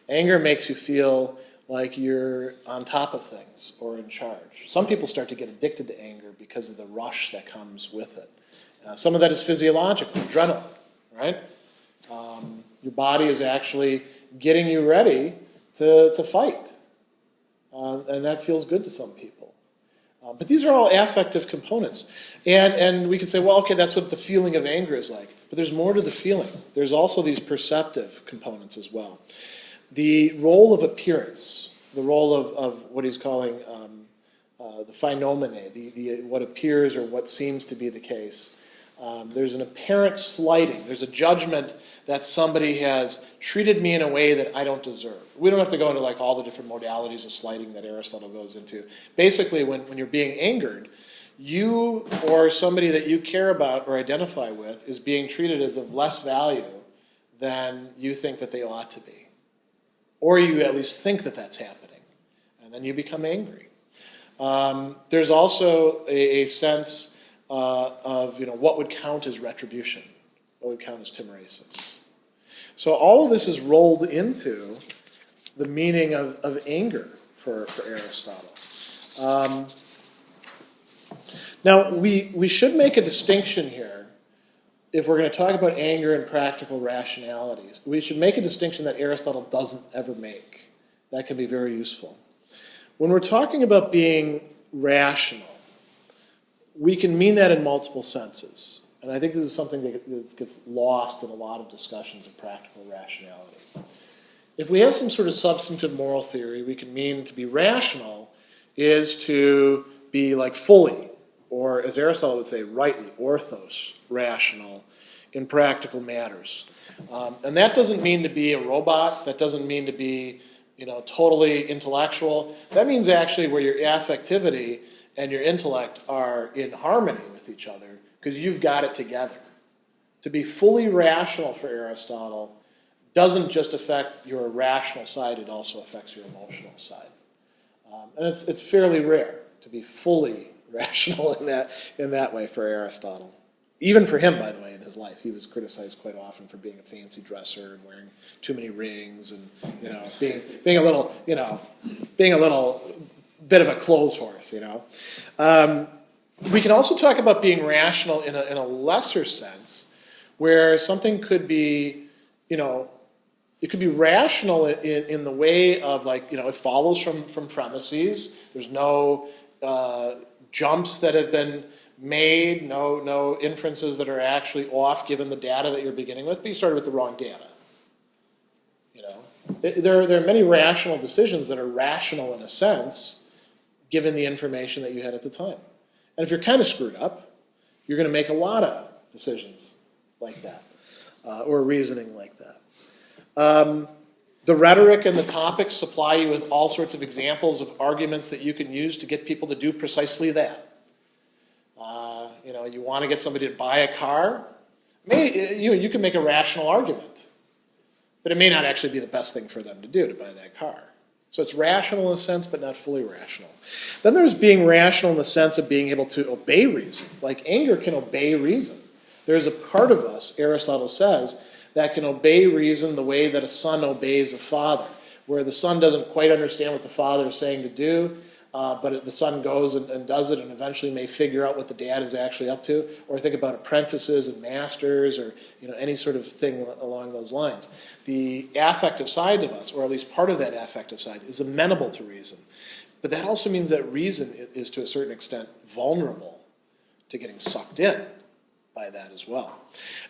Anger makes you feel like you're on top of things or in charge. Some people start to get addicted to anger because of the rush that comes with it. Some of that is physiological, adrenaline, right? Your body is actually getting you ready to fight. And that feels good to some people. But these are all affective components. And we can say, well, okay, that's what the feeling of anger is like. But there's more to the feeling. There's also these perceptive components as well. The role of appearance, the role of what he's calling the phenomena, the what appears or what seems to be the case. There's an apparent slighting. There's a judgment that somebody has treated me in a way that I don't deserve. We don't have to go into all the different modalities of slighting that Aristotle goes into. Basically, when you're being angered, you or somebody that you care about or identify with is being treated as of less value than you think that they ought to be. Or you at least think that that's happening. And then you become angry. There's also a sense of what would count as retribution, what would count as timerasis. So all of this is rolled into the meaning of anger for Aristotle. Now, we should make a distinction here. If we're going to talk about anger and practical rationalities, we should make a distinction that Aristotle doesn't ever make. That can be very useful. When we're talking about being rational, we can mean that in multiple senses. And I think this is something that gets lost in a lot of discussions of practical rationality. If we have some sort of substantive moral theory, we can mean to be rational is to be fully, or as Aristotle would say, rightly, orthos, rational in practical matters. And that doesn't mean to be a robot. That doesn't mean to be, totally intellectual. That means actually where your affectivity and your intellect are in harmony with each other because you've got it together. To be fully rational for Aristotle doesn't just affect your rational side, it also affects your emotional side. And it's fairly rare to be fully rational in that way for Aristotle. Even for him, by the way, in his life, he was criticized quite often for being a fancy dresser and wearing too many rings and being a little bit of a clothes horse. We can also talk about being rational in a lesser sense, where something could be, it could be rational in the way of it follows from premises. There's no jumps that have been made, no inferences that are actually off given the data that you're beginning with, but you started with the wrong data. There are many rational decisions that are rational in a sense, given the information that you had at the time. And if you're kind of screwed up, you're going to make a lot of decisions like that, or reasoning like that. The rhetoric and the topics supply you with all sorts of examples of arguments that you can use to get people to do precisely that. You want to get somebody to buy a car, you can make a rational argument, but it may not actually be the best thing for them to do to buy that car. So it's rational in a sense, but not fully rational. Then there's being rational in the sense of being able to obey reason. Like anger can obey reason. There's a part of us, Aristotle says, that can obey reason the way that a son obeys a father, where the son doesn't quite understand what the father is saying to do, but the son goes and does it and eventually may figure out what the dad is actually up to. Or think about apprentices and masters, or any sort of thing along those lines. The affective side of us, or at least part of that affective side, is amenable to reason. But that also means that reason is to a certain extent vulnerable to getting sucked in by that as well.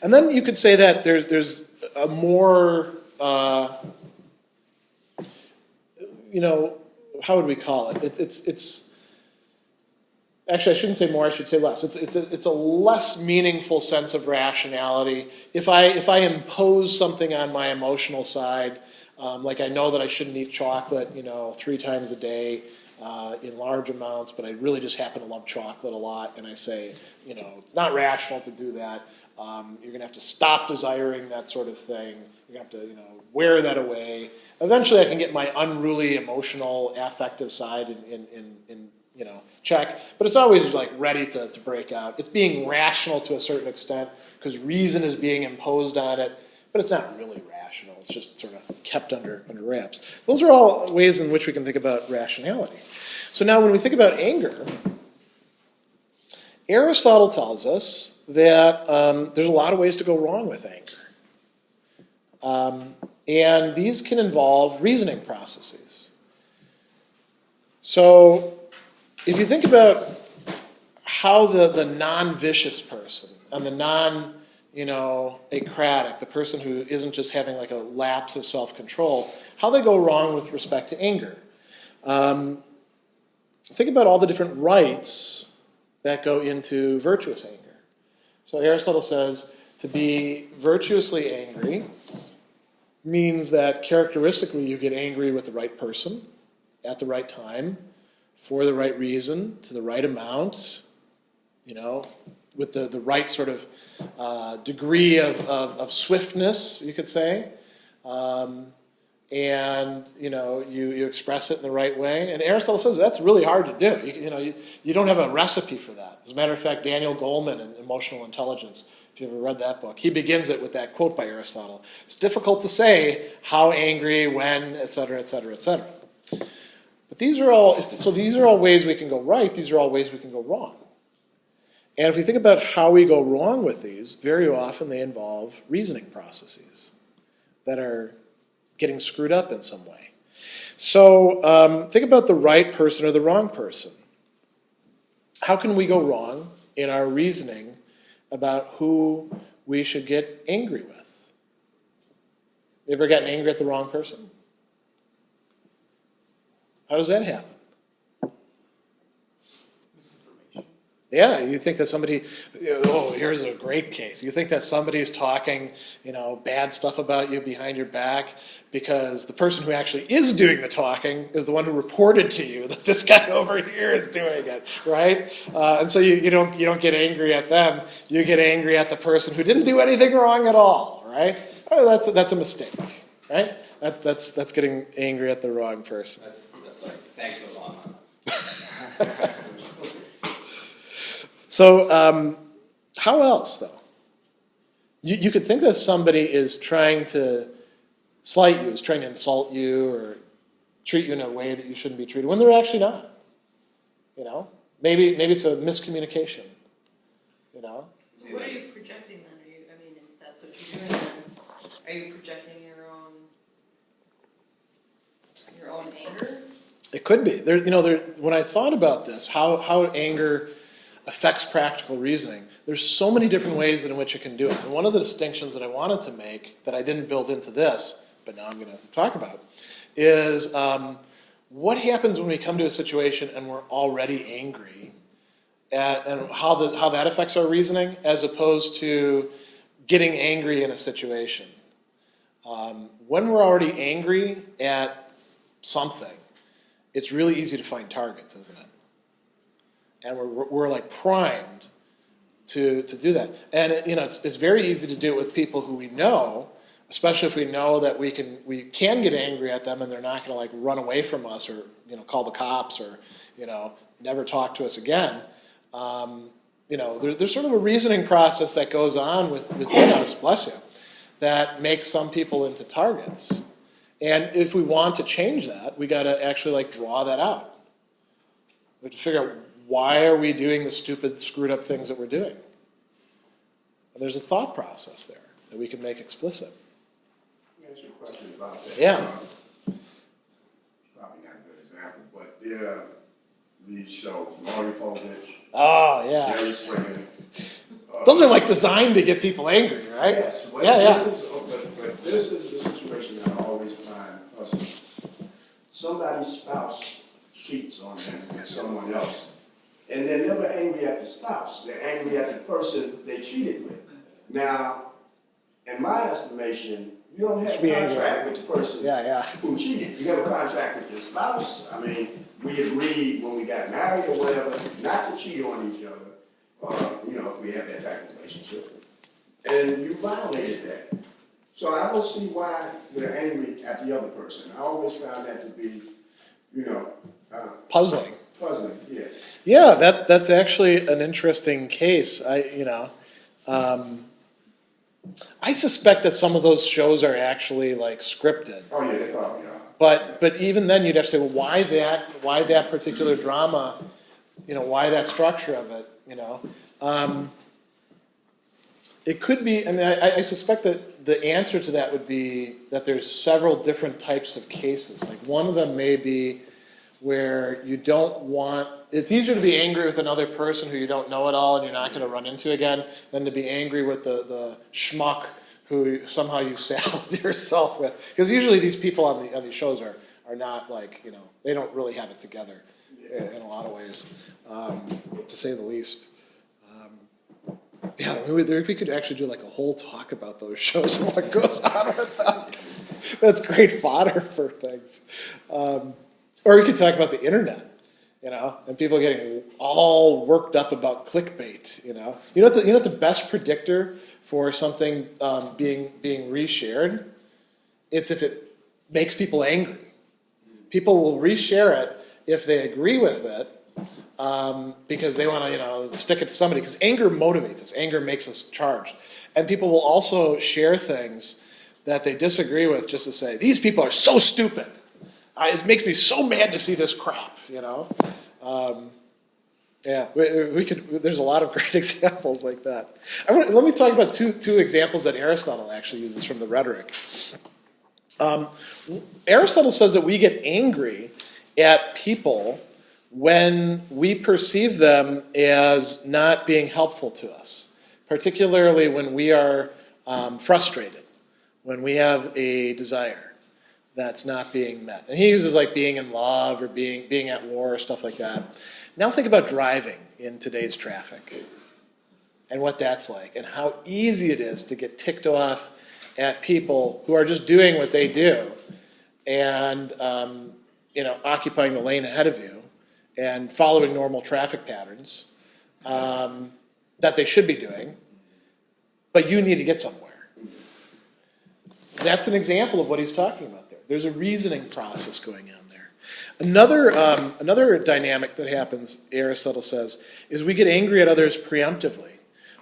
And then you could say that there's a more, how would we call it? It's actually, I shouldn't say more, I should say less. It's a less meaningful sense of rationality. If I impose something on my emotional side, like I know that I shouldn't eat chocolate, 3 times a day in large amounts, but I really just happen to love chocolate a lot, and I say, it's not rational to do that. You're going to have to stop desiring that sort of thing. You're going to have to, wear that away. Eventually, I can get my unruly, emotional, affective side in check. But it's always like ready to break out. It's being rational to a certain extent because reason is being imposed on it, but it's not really rational. It's just sort of kept under wraps. Those are all ways in which we can think about rationality. So now, when we think about anger, Aristotle tells us that there's a lot of ways to go wrong with anger. And these can involve reasoning processes. So if you think about how the non-vicious person and the acratic, the person who isn't just having like a lapse of self-control, how they go wrong with respect to anger. Think about all the different rights that go into virtuous anger. So Aristotle says to be virtuously angry means that characteristically you get angry with the right person, at the right time, for the right reason, to the right amount, with the right sort of degree of swiftness, you could say. And you express it in the right way. And Aristotle says that's really hard to do. You don't have a recipe for that. As a matter of fact, Daniel Goleman in Emotional Intelligence, if you ever read that book, he begins it with that quote by Aristotle. It's difficult to say how angry, when, et cetera, et cetera, et cetera. But these are all ways we can go right. These are all ways we can go wrong. And if we think about how we go wrong with these, very often they involve reasoning processes that are getting screwed up in some way. So think about the right person or the wrong person. How can we go wrong in our reasoning about who we should get angry with? You ever gotten angry at the wrong person? How does that happen? Misinformation. Yeah, you think that somebody, here's a great case. You think that somebody's talking, bad stuff about you behind your back because the person who actually is doing the talking is the one who reported to you that this guy over here is doing it, right? And so you don't get angry at them. You get angry at the person who didn't do anything wrong at all, right? Oh, that's a mistake, right? That's getting angry at the wrong person. That's like, thanks a lot. So, how else, though? You could think that somebody is trying to slight you, is trying to insult you, or treat you in a way that you shouldn't be treated, when they're actually not. Maybe it's a miscommunication. What are you projecting then? If that's what you're doing, then are you projecting your own anger? It could be. When I thought about this, how anger affects practical reasoning, there's so many different ways in which it can do it. And one of the distinctions that I wanted to make that I didn't build into this, but now I'm going to talk about, is what happens when we come to a situation and we're already angry, and how that affects our reasoning, as opposed to getting angry in a situation. When we're already angry at something, it's really easy to find targets, isn't it? And we're like primed to do that. And it's very easy to do it with people who we know, especially if we know that we can get angry at them and they're not going to like run away from us or call the cops or never talk to us again. There's sort of a reasoning process that goes on within us, bless you, that makes some people into targets. And if we want to change that, we got to actually draw that out. We have to figure out why are we doing the stupid, screwed up things that we're doing. And there's a thought process there that we can make explicit. Let me ask you a question about that. Yeah. Probably not a good example, but there are these shows, Maury Povich, Oh, yeah. Jerry Springer. Those are like designed to get people angry, right? Yes, but Yeah, yeah. this is the situation that I always find puzzling. Somebody's spouse cheats on them with someone else, and they're never angry at the spouse. They're angry at the person they cheated with. Now, in my estimation, you don't have a contract with the person who cheated. You have a contract with your spouse. I mean, we agreed when we got married or whatever not to cheat on each other. If we have that type of relationship. And you violated that. So I don't see why they're angry at the other person. I always found that to be, Puzzling. puzzling, yeah. Yeah, that's actually an interesting case. I suspect that some of those shows are actually like scripted. Oh yeah, they probably are. But even then, you'd have to say, well, why that particular drama? Why that structure of it? It could be. I mean, I suspect that the answer to that would be that there's several different types of cases. Like one of them may be where you don't want. It's easier to be angry with another person who you don't know at all and you're not going to run into again than to be angry with the schmuck who somehow you saddled yourself with. Because usually these people on these shows are not like, they don't really have it together in a lot of ways, to say the least. We could actually do like a whole talk about those shows and what goes on with them. That's great fodder for things. Or we could talk about the internet. And people getting all worked up about clickbait. You know what the best predictor for something being reshared? It's if it makes people angry. People will reshare it if they agree with it because they want to stick it to somebody. Because anger motivates us. Anger makes us charged, and people will also share things that they disagree with just to say these people are so stupid. It makes me so mad to see this crap. We could. There's a lot of great examples like that. Let me talk about two examples that Aristotle actually uses from the Rhetoric. Aristotle says that we get angry at people when we perceive them as not being helpful to us, particularly when we are frustrated, when we have a desire that's not being met. And he uses like being in love or being at war or stuff like that. Now think about driving in today's traffic and what that's like and how easy it is to get ticked off at people who are just doing what they do and occupying the lane ahead of you and following normal traffic patterns that they should be doing, but you need to get somewhere. That's an example of what he's talking about there. There's a reasoning process going on there. Another dynamic that happens, Aristotle says, is we get angry at others preemptively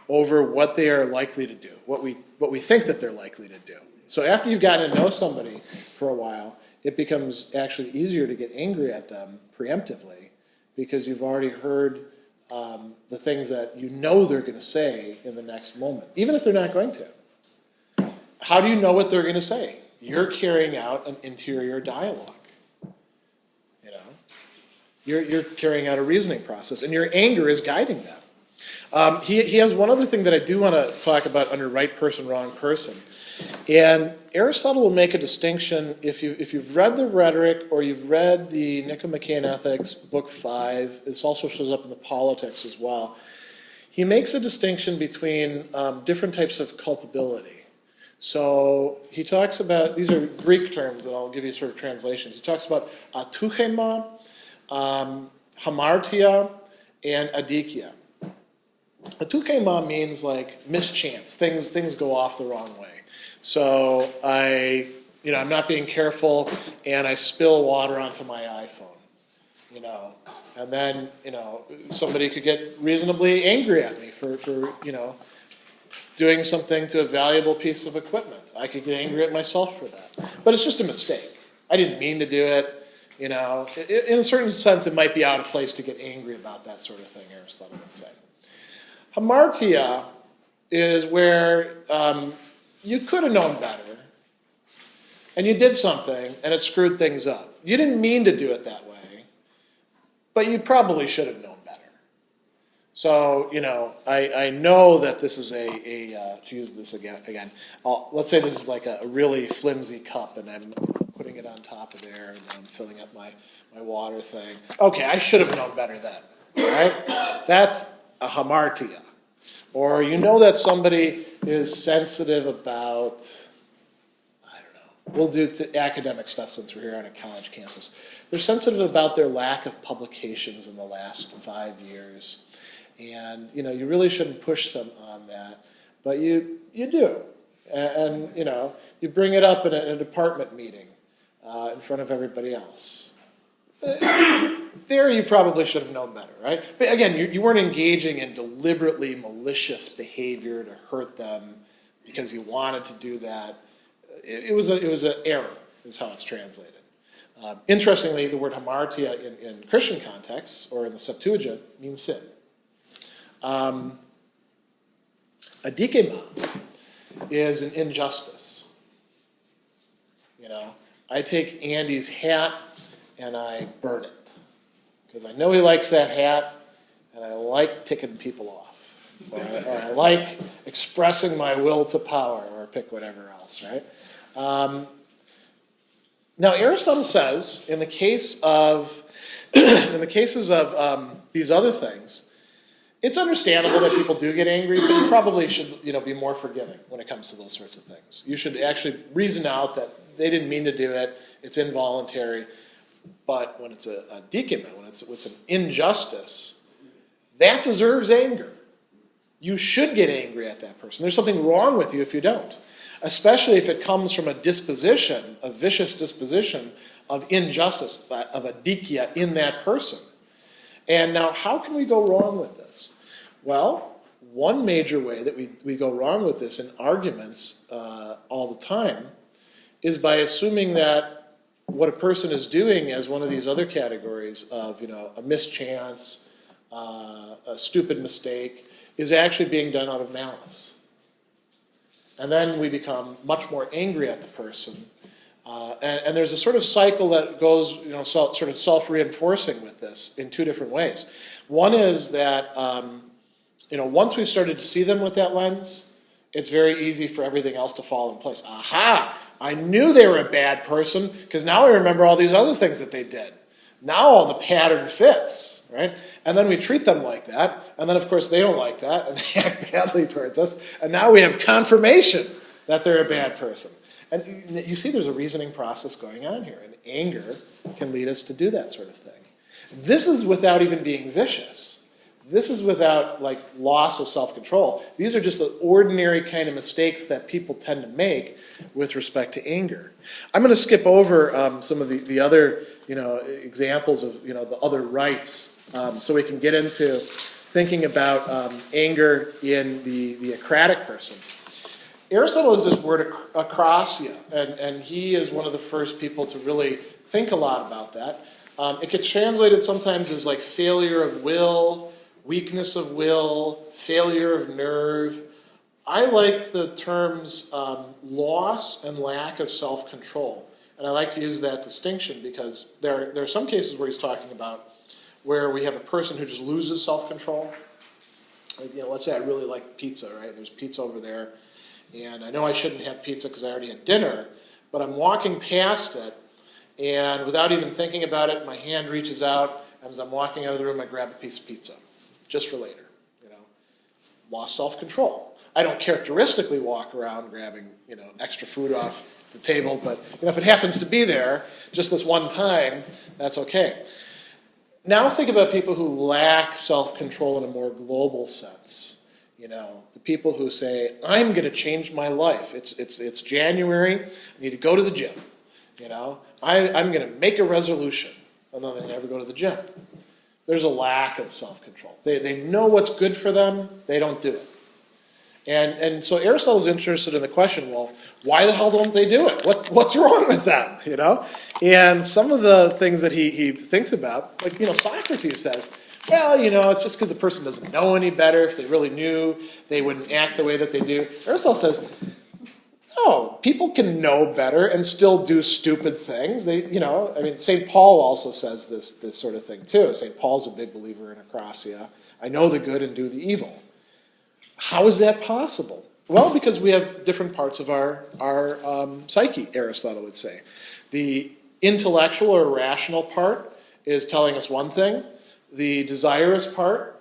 over what they are likely to do, what we think that they're likely to do. So after you've gotten to know somebody for a while, it becomes actually easier to get angry at them preemptively because you've already heard the things that you know they're going to say in the next moment, even if they're not going to. How do you know what they're going to say? You're carrying out an interior dialogue. You're carrying out a reasoning process, and your anger is guiding them. He has one other thing that I do want to talk about under right person, wrong person. And Aristotle will make a distinction, if you've read the Rhetoric or you've read the Nicomachean Ethics, book 5, this also shows up in the Politics as well. He makes a distinction between different types of culpability. So he talks about, these are Greek terms that I'll give you sort of translations. He talks about atuchema, hamartia, and adikia. Atuchema means like mischance, things go off the wrong way. So I'm not being careful and I spill water onto my iPhone, and then, somebody could get reasonably angry at me for doing something to a valuable piece of equipment. I could get angry at myself for that. But it's just a mistake. I didn't mean to do it. In a certain sense, it might be out of place to get angry about that sort of thing, Aristotle would say. Hamartia is where you could have known better, and you did something, and it screwed things up. You didn't mean to do it that way, but you probably should have known better. So, I know that this is to use this again, let's say this is like a really flimsy cup, and I'm putting it on top of there, and then I'm filling up my water thing. Okay, I should have known better then, right? That's a hamartia. Or that somebody is sensitive about, I don't know, we'll do academic stuff since we're here on a college campus. They're sensitive about their lack of publications in the last 5 years. And, you really shouldn't push them on that, but you do. And you bring it up in a department meeting in front of everybody else. There you probably should have known better, right? But again, you weren't engaging in deliberately malicious behavior to hurt them because you wanted to do that. It was an error, is how it's translated. Interestingly, the word hamartia in Christian contexts, or in the Septuagint, means sin. Adikema is an injustice. I take Andy's hat and I burn it. Because I know he likes that hat, and I like ticking people off. Or I like expressing my will to power, or pick whatever else, right? Now, Aristotle says, in the cases of these other things, it's understandable that people do get angry, but you probably should, be more forgiving when it comes to those sorts of things. You should actually reason out that they didn't mean to do it, it's involuntary. But when it's a dikema, when it's an injustice, that deserves anger. You should get angry at that person. There's something wrong with you if you don't. Especially if it comes from a disposition, a vicious disposition of injustice, of a dikia in that person. And now, how can we go wrong with this? Well, one major way that we go wrong with this in arguments all the time is by assuming that what a person is doing as one of these other categories of, a mischance, a stupid mistake, is actually being done out of malice. And then we become much more angry at the person. And there's a sort of cycle that goes, sort of self-reinforcing with this in two different ways. One is that, once we started to see them with that lens, it's very easy for everything else to fall in place. Aha! I knew they were a bad person because now I remember all these other things that they did. Now all the pattern fits, right? And then we treat them like that, and then of course they don't like that, and they act badly towards us, and now we have confirmation that they're a bad person. And you see there's a reasoning process going on here, and anger can lead us to do that sort of thing. This is without even being vicious. This is without loss of self-control. These are just the ordinary kind of mistakes that people tend to make with respect to anger. I'm going to skip over some of the other examples of the other rights, so we can get into thinking about anger in the acratic person. Aristotle has this word akrasia, and he is one of the first people to really think a lot about that. It gets translated sometimes as failure of will, weakness of will, failure of nerve. I like the terms loss and lack of self-control. And I like to use that distinction because there are some cases where he's talking about where we have a person who just loses self-control. Let's say I really like pizza, right? There's pizza over there. And I know I shouldn't have pizza because I already had dinner, but I'm walking past it, and without even thinking about it, my hand reaches out, and as I'm walking out of the room, I grab a piece of pizza. Just for later, lost self-control. I don't characteristically walk around grabbing, extra food off the table, but if it happens to be there just this one time, that's okay. Now think about people who lack self-control in a more global sense. The people who say, I'm going to change my life. It's January, I need to go to the gym. I'm going to make a resolution, and then they never go to the gym. There's a lack of self-control. They know what's good for them, they don't do it. And so Aristotle's interested in the question, well, why the hell don't they do it? What's wrong with them, you know? And some of the things that he thinks about, like, you know, Socrates says, well, you know, it's just because the person doesn't know any better. If they really knew, they wouldn't act the way that they do. Aristotle says, no, people can know better and still do stupid things. They, you know, I mean, St. Paul also says this sort of thing too. St. Paul's a big believer in acrosia. I know the good and do the evil. How is that possible? Well, because we have different parts of our psyche, Aristotle would say. The intellectual or rational part is telling us one thing. The desirous part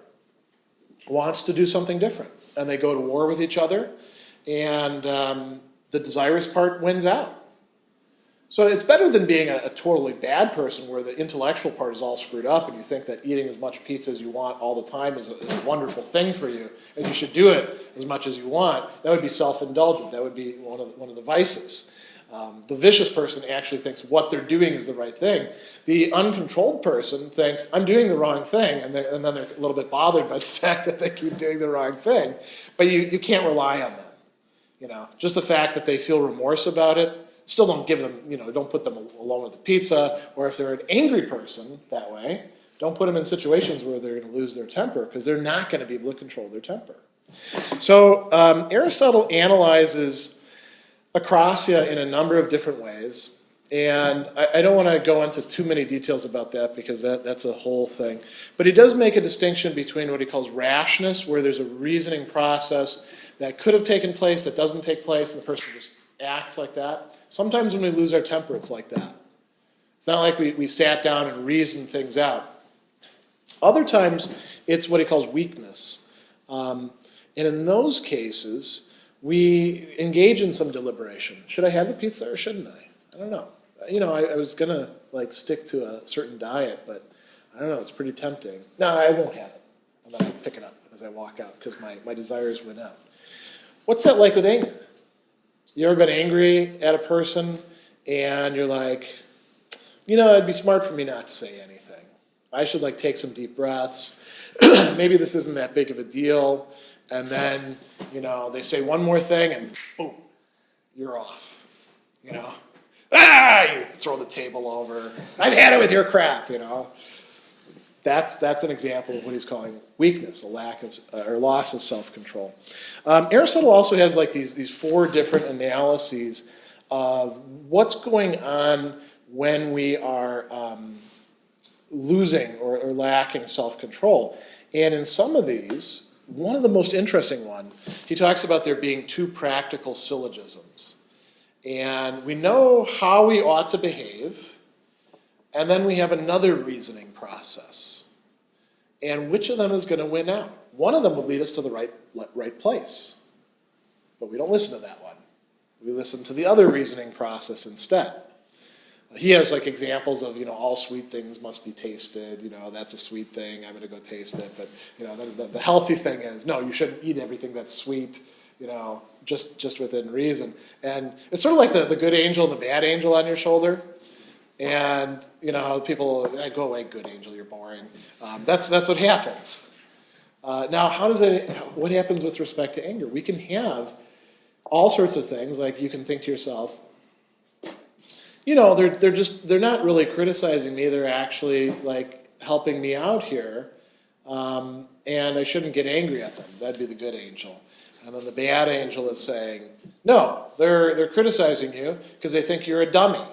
wants to do something different. And they go to war with each other. And the desirous part wins out. So it's better than being a totally bad person where the intellectual part is all screwed up and you think that eating as much pizza as you want all the time is a wonderful thing for you and you should do it as much as you want. That would be self-indulgent. That would be one of the vices. The vicious person actually thinks what they're doing is the right thing. The uncontrolled person thinks, I'm doing the wrong thing, and then they're a little bit bothered by the fact that they keep doing the wrong thing. But you can't rely on them. You know, just the fact that they feel remorse about it, still don't give them, you know, don't put them alone with the pizza, or if they're an angry person that way, don't put them in situations where they're going to lose their temper, because they're not going to be able to control their temper. So Aristotle analyzes acrosia in a number of different ways, and I don't want to go into too many details about that, because that's a whole thing. But he does make a distinction between what he calls rashness, where there's a reasoning process that could have taken place, that doesn't take place, and the person just acts like that. Sometimes when we lose our temper, it's like that. It's not like we sat down and reasoned things out. Other times, it's what he calls weakness. And in those cases, we engage in some deliberation. Should I have the pizza or shouldn't I? I don't know. You know, I was going to like stick to a certain diet, but I don't know, it's pretty tempting. No, I won't have it. I'm going to pick it up as I walk out because my desires went out. What's that like with anger? You ever been angry at a person and you're like, you know, it'd be smart for me not to say anything. I should like take some deep breaths. Maybe this isn't that big of a deal. And then, you know, they say one more thing and boom, you're off. You know, you throw the table over. I've had it with your crap, you know. That's an example of what he's calling weakness, a lack of or loss of self-control. Aristotle also has like these four different analyses of what's going on when we are losing or lacking self-control. And in some of these, one of the most interesting one, he talks about there being two practical syllogisms. And we know how we ought to behave, and then we have another reasoning process. And which of them is going to win out? One of them will lead us to the right place. But we don't listen to that one. We listen to the other reasoning process instead. He has like examples of, you know, all sweet things must be tasted. You know, that's a sweet thing. I'm going to go taste it. But, you know, the healthy thing is, no, you shouldn't eat everything that's sweet, you know, just within reason. And it's sort of like the good angel and the bad angel on your shoulder. And, you know, people, go away, good angel, you're boring. That's what happens. Now, what happens with respect to anger? We can have all sorts of things, like you can think to yourself, you know, they're not really criticizing me, they're actually like helping me out here, and I shouldn't get angry at them. That'd be the good angel. And then the bad angel is saying, no, they're criticizing you because they think you're a dummy.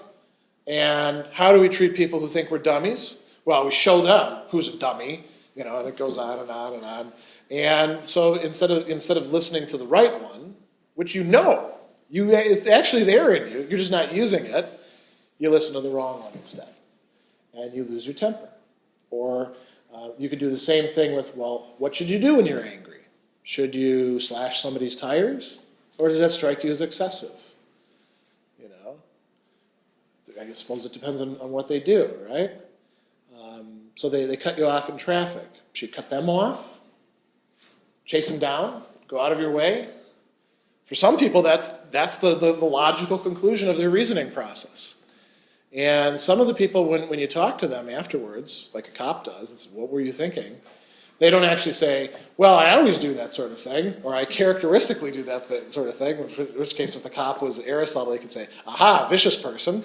And how do we treat people who think we're dummies? Well, we show them who's a dummy, you know, and it goes on and on and on. And so instead of listening to the right one, which you know, it's actually there in you, you're just not using it, you listen to the wrong one instead. And you lose your temper. Or you could do the same thing with, well, what should you do when you're angry? Should you slash somebody's tires? Or does that strike you as excessive? I suppose it depends on what they do, right? So they cut you off in traffic. Should you cut them off? Chase them down? Go out of your way? For some people, that's the logical conclusion of their reasoning process. And some of the people, when you talk to them afterwards, like a cop does, and says, what were you thinking? They don't actually say, well, I always do that sort of thing, or I characteristically do that sort of thing, in which case if the cop was Aristotle, he could say, aha, vicious person.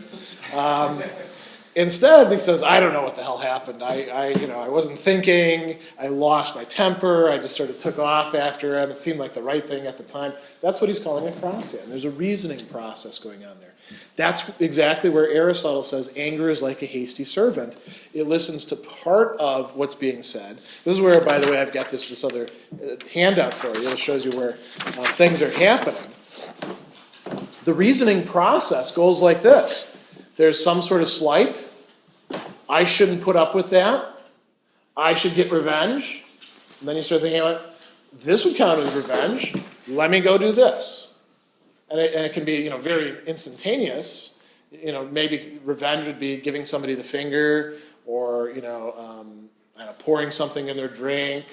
Instead, he says, I don't know what the hell happened. I wasn't thinking. I lost my temper. I just sort of took off after him. It seemed like the right thing at the time. That's what he's calling a process. And there's a reasoning process going on there. That's exactly where Aristotle says anger is like a hasty servant. It listens to part of what's being said. This is where, by the way, I've got this other handout for you. It shows you where things are happening. The reasoning process goes like this. There's some sort of slight. I shouldn't put up with that. I should get revenge. And then you start thinking about, this would count as revenge. Let me go do this. And it can be, very instantaneous. Maybe revenge would be giving somebody the finger, or pouring something in their drink,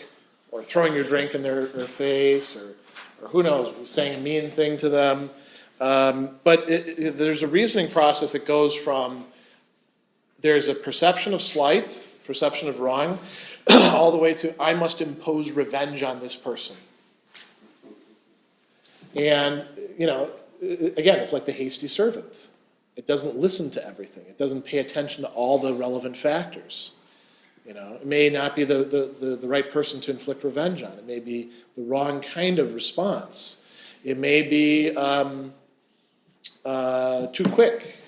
or throwing your drink in their face, or who knows, saying a mean thing to them. But there's a reasoning process that goes from there's a perception of slight, perception of wrong, all the way to I must impose revenge on this person. And, again, it's like the hasty servant. It doesn't listen to everything. It doesn't pay attention to all the relevant factors. It may not be the right person to inflict revenge on. It may be the wrong kind of response. It may be too quick.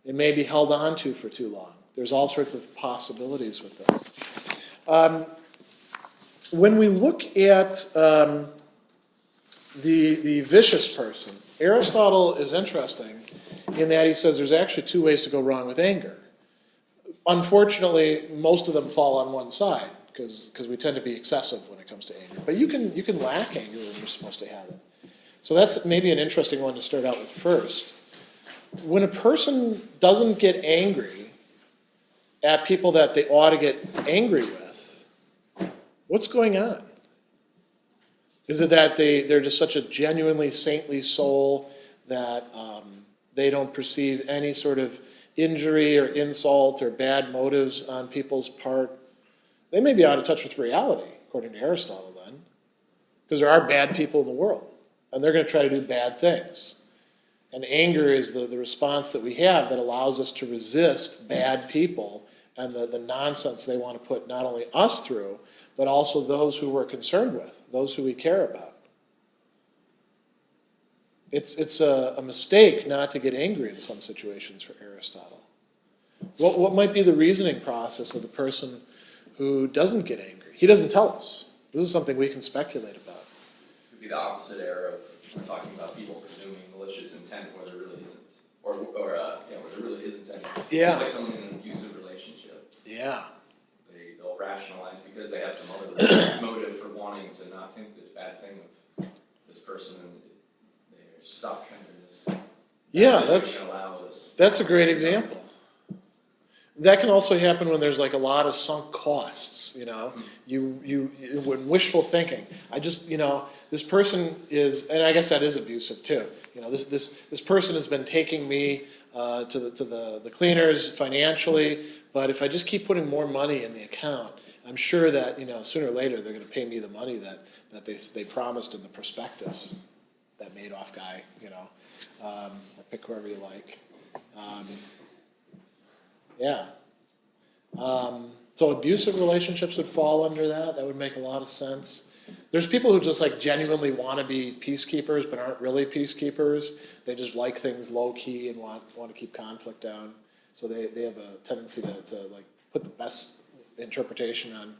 It may be held on to for too long. There's all sorts of possibilities with this. When we look at the vicious person, Aristotle is interesting in that he says there's actually two ways to go wrong with anger. Unfortunately, most of them fall on one side because we tend to be excessive when it comes to anger. But you can lack anger when you're supposed to have it. So that's maybe an interesting one to start out with first. When a person doesn't get angry at people that they ought to get angry with, what's going on? Is it that they're just such a genuinely saintly soul that they don't perceive any sort of injury or insult or bad motives on people's part? They may be out of touch with reality, according to Aristotle then, because there are bad people in the world, and they're going to try to do bad things. And anger is the response that we have that allows us to resist bad people and the nonsense they want to put not only us through, but also those who we're concerned with, those who we care about. It's a mistake not to get angry in some situations for Aristotle. What might be the reasoning process of the person who doesn't get angry? He doesn't tell us. This is something we can speculate about. It would be the opposite error of talking about people presuming malicious intent where there really isn't. Or where there really isn't any. Yeah. Like someone in an abusive relationship. Yeah. They'll rationalize because they have some other motive for wanting to not think this bad thing of this person, and they're stuck in this. Yeah, that's a great example. That can also happen when there's like a lot of sunk costs, when wishful thinking. This person is, and I guess that is abusive too. This person has been taking me to the cleaners financially, but if I just keep putting more money in the account, I'm sure that sooner or later they're going to pay me the money that they promised in the prospectus. That Madoff guy, or pick whoever you like. Yeah. So abusive relationships would fall under that. That would make a lot of sense. There's people who just like genuinely want to be peacekeepers but aren't really peacekeepers. They just like things low key and want to keep conflict down. So they have a tendency to like put the best interpretation on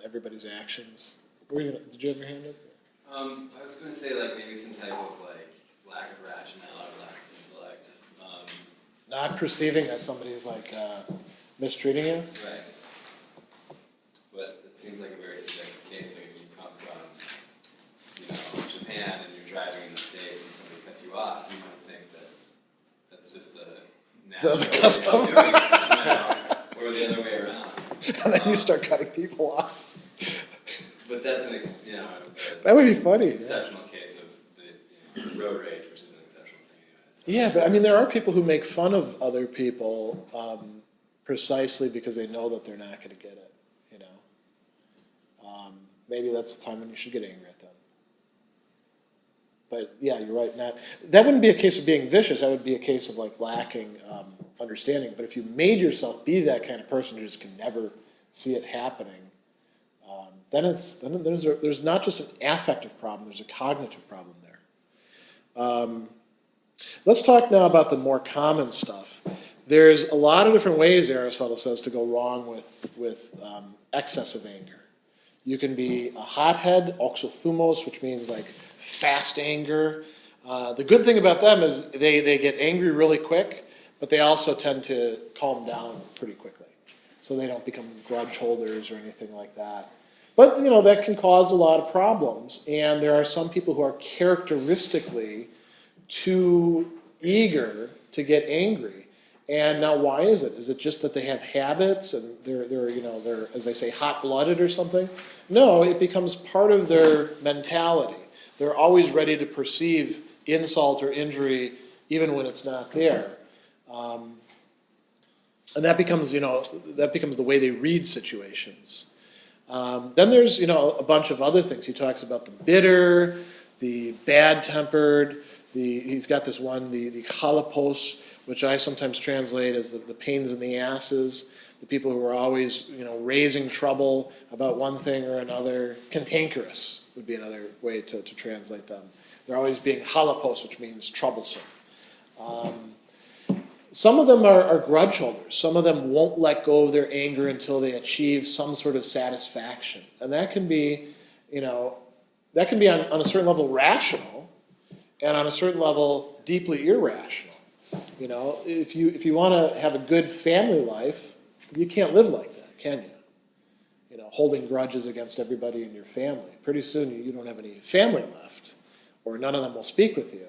everybody's actions. Did you have your hand up? I was going to say like maybe some type of like lack of rationality, lack of intellect. Not perceiving that somebody's like mistreating you? Right. But it seems like a very subjective case. Like if you come from, Japan and you're driving in the States and somebody cuts you off, you might think that that's just the natural custom. way of doing it, or the other way around. And then you start cutting people off. But that's that would be funny. Exceptional case of the road rage, which is an exceptional thing anyway. So. Yeah, but I mean, there are people who make fun of other people precisely because they know that they're not going to get it. maybe that's the time when you should get angry at them. But yeah, you're right. That wouldn't be a case of being vicious. That would be a case of like lacking understanding. But if you made yourself be that kind of person who just can never see it happening, then there's not just an affective problem. There's a cognitive problem there. Let's talk now about the more common stuff. There's a lot of different ways, Aristotle says, to go wrong with excessive anger. You can be a hothead, oxothumos, which means like fast anger. The good thing about them is they get angry really quick, but they also tend to calm down pretty quickly. So they don't become grudge holders or anything like that. But, that can cause a lot of problems. And there are some people who are characteristically too eager to get angry. And now why is it? Is it just that they have habits and they're as they say, hot-blooded or something? No, it becomes part of their mentality. They're always ready to perceive insult or injury even when it's not there. And that becomes the way they read situations. Then there's, a bunch of other things. He talks about the bitter, the bad-tempered, he's got this one, the chalapos, which I sometimes translate as the pains in the asses, the people who are always, raising trouble about one thing or another. Cantankerous would be another way to translate them. They're always being chalapos, which means troublesome. Some of them are grudge holders. Some of them won't let go of their anger until they achieve some sort of satisfaction. And that can be, on a certain level rational, and on a certain level deeply irrational. If you want to have a good family life, you can't live like that, can you? Holding grudges against everybody in your family. Pretty soon you don't have any family left, or none of them will speak with you.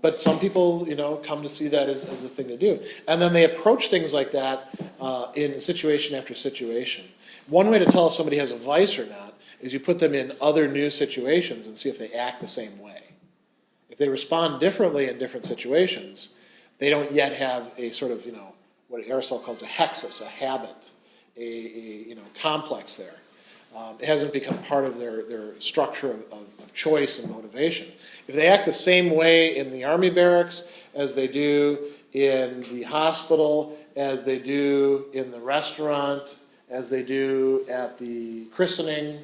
But some people, come to see that as a thing to do. And then they approach things like that in situation after situation. One way to tell if somebody has a vice or not is you put them in other new situations and see if they act the same way. If they respond differently in different situations, they don't yet have a sort of, what Aristotle calls a hexis, a habit, a complex there. It hasn't become part of their structure of choice and motivation. If they act the same way in the army barracks as they do in the hospital, as they do in the restaurant, as they do at the christening,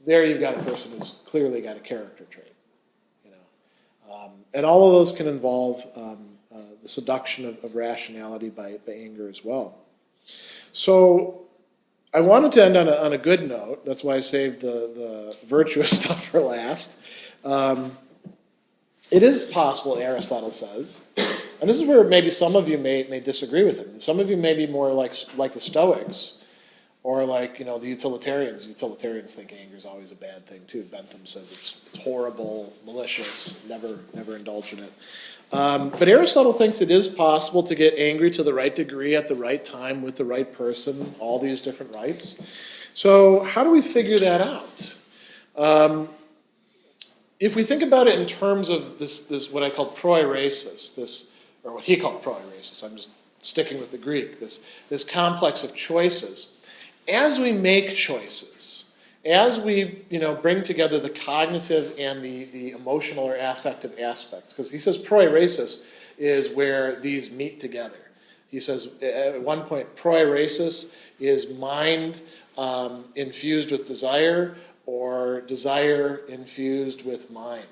there you've got a person who's clearly got a character trait. And all of those can involve the seduction of rationality by anger as well. So I wanted to end on a good note. That's why I saved the virtuous stuff for last. It is possible, Aristotle says, and this is where maybe some of you may disagree with him. Some of you may be more like the Stoics, or like the utilitarians. Utilitarians think anger is always a bad thing too. Bentham says it's horrible, malicious, never indulge in it. But Aristotle thinks it is possible to get angry to the right degree at the right time with the right person, all these different rights. So how do we figure that out? If we think about it in terms of this what I call proiresis, or what he called proiresis, I'm just sticking with the Greek, this complex of choices. As we make choices, as we bring together the cognitive and the emotional or affective aspects, because he says proiresis is where these meet together. He says at one point proiresis is mind infused with desire, or desire infused with mind.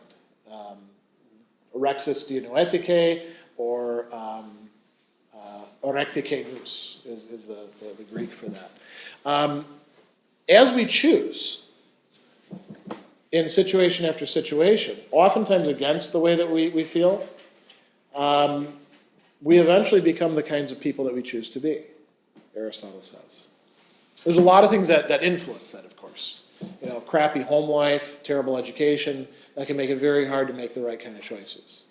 Orexis dianoetike, or orektike nous is the Greek for that. As we choose, in situation after situation, oftentimes against the way that we feel, we eventually become the kinds of people that we choose to be, Aristotle says. There's a lot of things that influence that, of course. Crappy home life, terrible education, that can make it very hard to make the right kind of choices.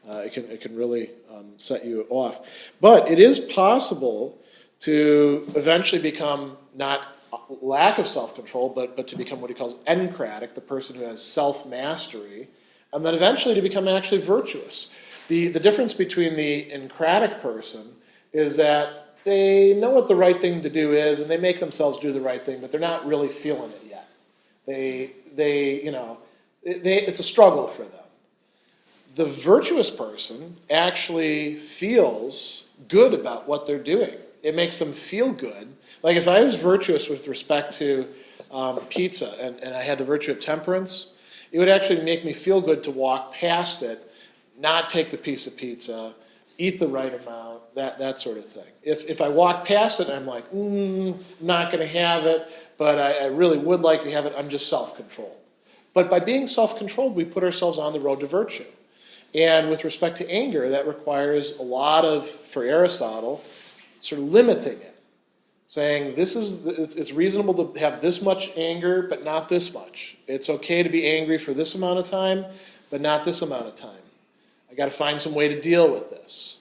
It can really set you off. But it is possible to eventually become not lack of self-control, but to become what he calls encratic, the person who has self-mastery, and then eventually to become actually virtuous. The difference between the encratic person is that they know what the right thing to do is, and they make themselves do the right thing, but they're not really feeling it yet. It's a struggle for them. The virtuous person actually feels good about what they're doing. It makes them feel good. Like if I was virtuous with respect to pizza and I had the virtue of temperance, it would actually make me feel good to walk past it, not take the piece of pizza, eat the right amount, that sort of thing. If I walk past it and I'm like, I'm not going to have it, but I really would like to have it, I'm just self-controlled. But by being self-controlled, we put ourselves on the road to virtue. And with respect to anger, that requires a lot of, for Aristotle, sort of limiting it. Saying it's reasonable to have this much anger, but not this much. It's okay to be angry for this amount of time, but not this amount of time. I got to find some way to deal with this.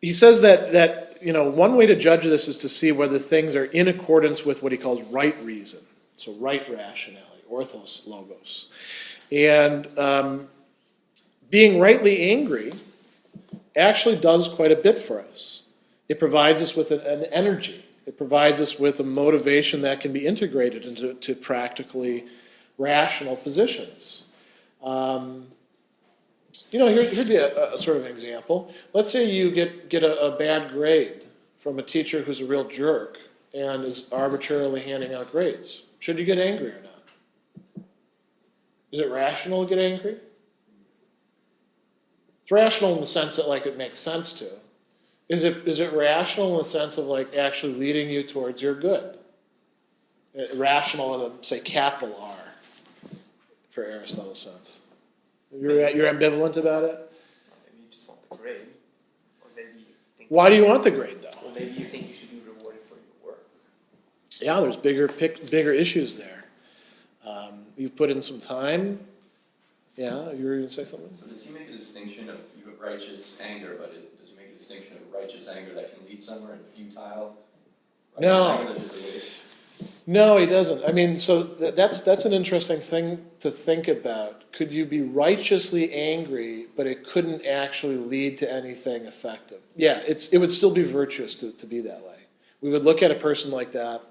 He says that one way to judge this is to see whether things are in accordance with what he calls right reason, so right rationality, orthos logos, and being rightly angry actually does quite a bit for us. It provides us with an energy. It provides us with a motivation that can be integrated into practically rational positions. Here'd be a sort of an example. Let's say you get a bad grade from a teacher who's a real jerk and is arbitrarily handing out grades. Should you get angry or not? Is it rational to get angry? It's rational in the sense that it makes sense to. Is it rational in the sense of actually leading you towards your good? Rational with a, say, capital R for Aristotle's sense. You're ambivalent about it? Maybe you just want the grade. Or maybe you think Why do you want the grade, though? Or maybe you think you should be rewarded for your work. Yeah, there's bigger issues there. You've put in some time. Yeah, you were going to say something? So does he make a distinction of you have righteous anger, but does he make a distinction of righteous anger that can lead somewhere and futile? No. Anger that is a waste? No, he doesn't. I mean, so that's an interesting thing to think about. Could you be righteously angry, but it couldn't actually lead to anything effective? Yeah, it would still be virtuous to be that way. We would look at a person like that,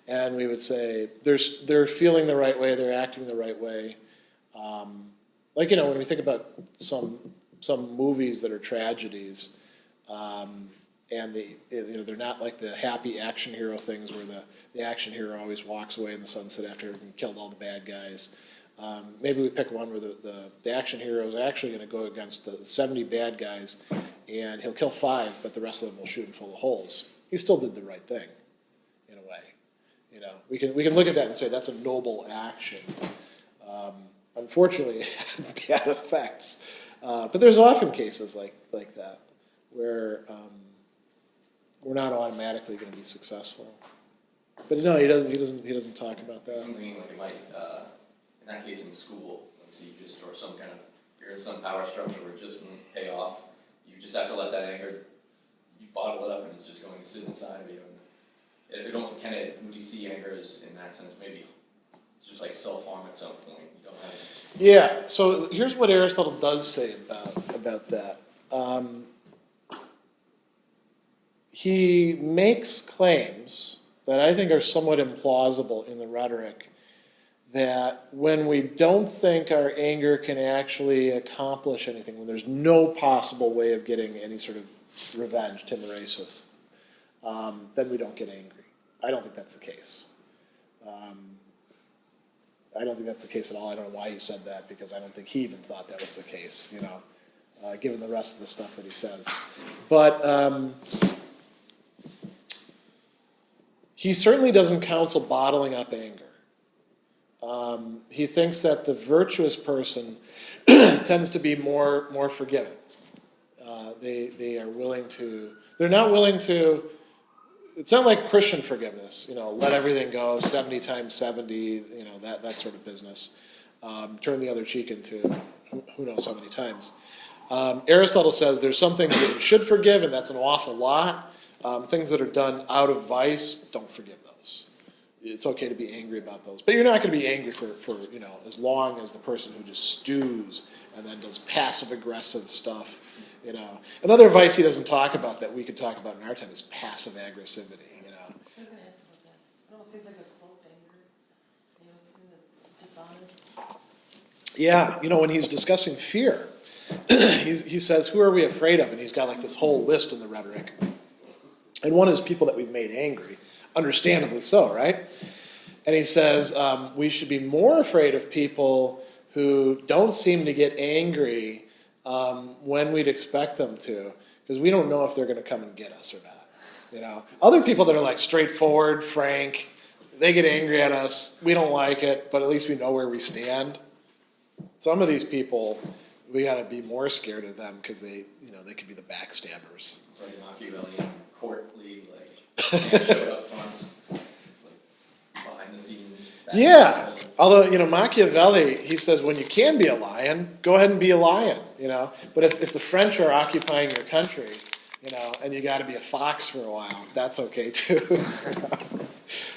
and we would say, they're feeling the right way, they're acting the right way. When we think about some movies that are tragedies, and they're not like the happy action hero things where the action hero always walks away in the sunset after having killed all the bad guys. Maybe we pick one where the action hero is actually going to go against the 70 bad guys, and he'll kill 5, but the rest of them will shoot him full of holes. He still did the right thing, in a way. We can look at that and say that's a noble action. Unfortunately, it had bad effects. But there's often cases like that where we're not automatically going to be successful. But no, he doesn't talk about that. Something like it might, in that case in school, let's see, you're in some power structure where it just won't pay off. You just have to let that anger, you bottle it up and it's just going to sit inside of you. Would you see anger as, in that sense, maybe it's just like self-harm at some point? You don't have. Yeah. So here's what Aristotle does say about that. He makes claims that I think are somewhat implausible in the rhetoric, that when we don't think our anger can actually accomplish anything, when there's no possible way of getting any sort of revenge, timerasis, then we don't get angry. I don't think that's the case. I don't think that's the case at all. I don't know why he said that, because I don't think he even thought that was the case, given the rest of the stuff that he says. But he certainly doesn't counsel bottling up anger. He thinks that the virtuous person tends to be more forgiving. They are willing to. They're not willing to. It's not like Christian forgiveness. Let everything go, 70 times 70. That sort of business. Turn the other cheek into who knows how many times. Aristotle says there's some things that you should forgive, and that's an awful lot. Things that are done out of vice, don't forgive those. It's okay to be angry about those, but you're not going to be angry for as long as the person who just stews and then does passive aggressive stuff, You know, another vice he doesn't talk about that we could talk about in our time is passive aggressivity. You know, I was gonna ask about that. It almost seems like a cloaked anger, you know, something that's dishonest. yeah, you know, when he's discussing fear, he says, "Who are we afraid of?" And he's got like this whole list in the rhetoric. And one is people that we've made angry, understandably so, right? And he says we should be more afraid of people who don't seem to get angry when we'd expect them to, because we don't know if they're going to come and get us or not. You know, other people that are like straightforward, frank, they get angry at us. We don't like it, but at least we know where we stand. Some of these people, we got to be more scared of them because they, you know, they could be the backstabbers. Like an Machiavellian court league, like showed up front, like behind the scenes. Yeah. Although, you know, Machiavelli, he says when you can be a lion, go ahead and be a lion, you know. But if the French are occupying your country, you know, and you got to be a fox for a while, that's okay too.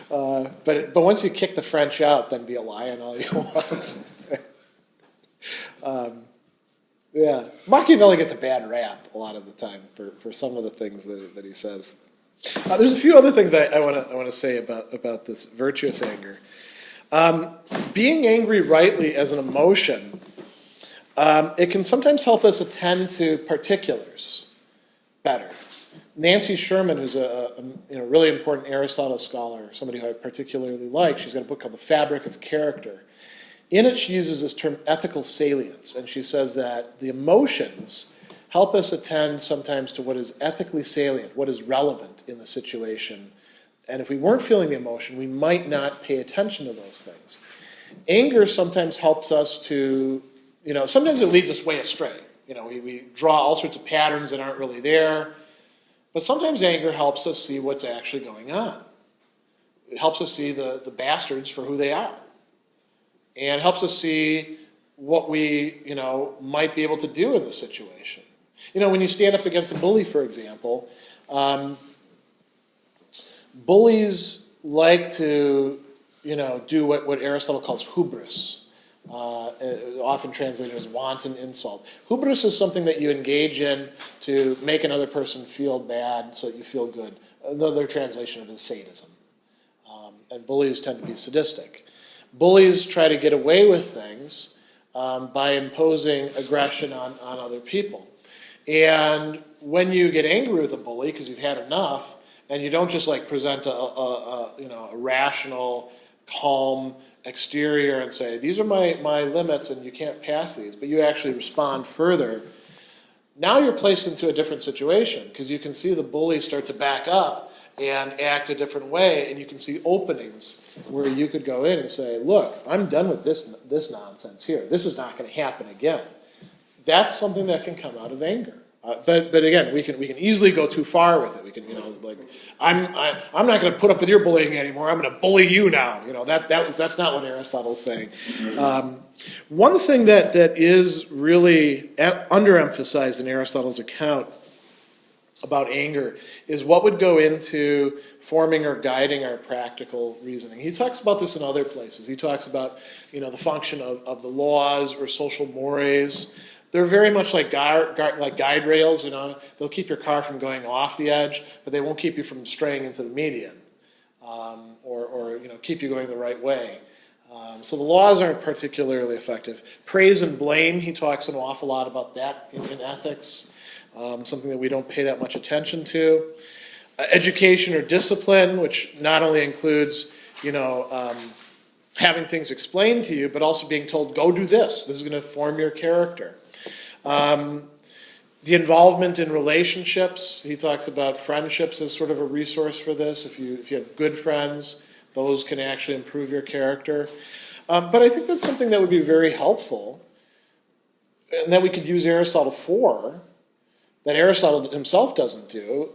But once you kick the French out, then be a lion all you want. Yeah, Machiavelli gets a bad rap a lot of the time for some of the things that he says. There's a few other things I want to say about this virtuous anger. Being angry rightly as an emotion, it can sometimes help us attend to particulars better. Nancy Sherman, who's a really important Aristotle scholar, somebody who I particularly like, she's got a book called The Fabric of Character. In it, she uses this term ethical salience, and she says that the emotions help us attend sometimes to what is ethically salient, what is relevant in the situation. And if we weren't feeling the emotion, we might not pay attention to those things. Anger sometimes helps us to, you know, sometimes it leads us way astray. You know, we draw all sorts of patterns that aren't really there. But sometimes anger helps us see what's actually going on. It helps us see the bastards for who they are. And helps us see what we, you know, might be able to do in the situation. You know, when you stand up against a bully, for example, bullies like to, you know, do what Aristotle calls hubris, often translated as wanton insult. Hubris is something that you engage in to make another person feel bad so that you feel good. Another translation of it is sadism. And bullies tend to be sadistic. Bullies try to get away with things by imposing aggression on other people. And when you get angry with a bully because you've had enough, and you don't just like present a rational, calm exterior and say, these are my limits and you can't pass these, but you actually respond further, now you're placed into a different situation because you can see the bully start to back up and act a different way, and you can see openings where you could go in and say, look, I'm done with this nonsense here. This is not going to happen again. That's something that can come out of anger. But again, we can easily go too far with it. We can, you know, like I'm not going to put up with your bullying anymore. I'm going to bully you now. You know, that's not what Aristotle's saying. One thing that is really underemphasized in Aristotle's account about anger is what would go into forming or guiding our practical reasoning. He talks about this in other places. He talks about, you know, the function of the laws or social mores. They're very much like guide rails, you know. They'll keep your car from going off the edge, but they won't keep you from straying into the median, or you know, keep you going the right way. So the laws aren't particularly effective. Praise and blame, he talks an awful lot about that in ethics, something that we don't pay that much attention to. Education or discipline, which not only includes, you know, having things explained to you, but also being told, go do this. This is going to form your character. The involvement in relationships, he talks about friendships as sort of a resource for this. If you have good friends, those can actually improve your character. But I think that's something that would be very helpful, and that we could use Aristotle for, that Aristotle himself doesn't do,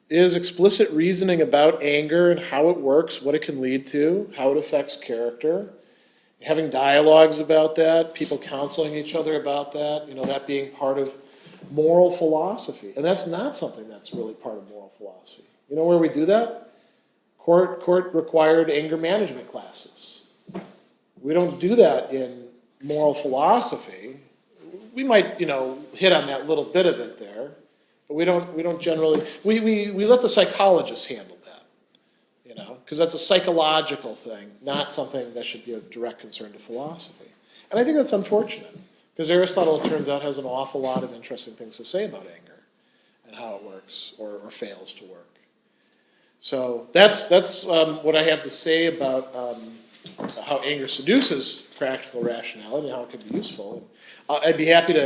is explicit reasoning about anger and how it works, what it can lead to, how it affects character. Having dialogues about that, people counseling each other about that, you know, that being part of moral philosophy. And that's not something that's really part of moral philosophy. You know where we do that? Court-required anger management classes. We don't do that in moral philosophy. we might, hit on that little bit of it there, but we don't generally, we let the psychologists handle that, because that's a psychological thing, not something that should be of direct concern to philosophy. And I think that's unfortunate, because Aristotle, it turns out, has an awful lot of interesting things to say about anger and how it works or fails to work. So that's what I have to say about how anger seduces practical rationality and how it can be useful. And I'd be happy to,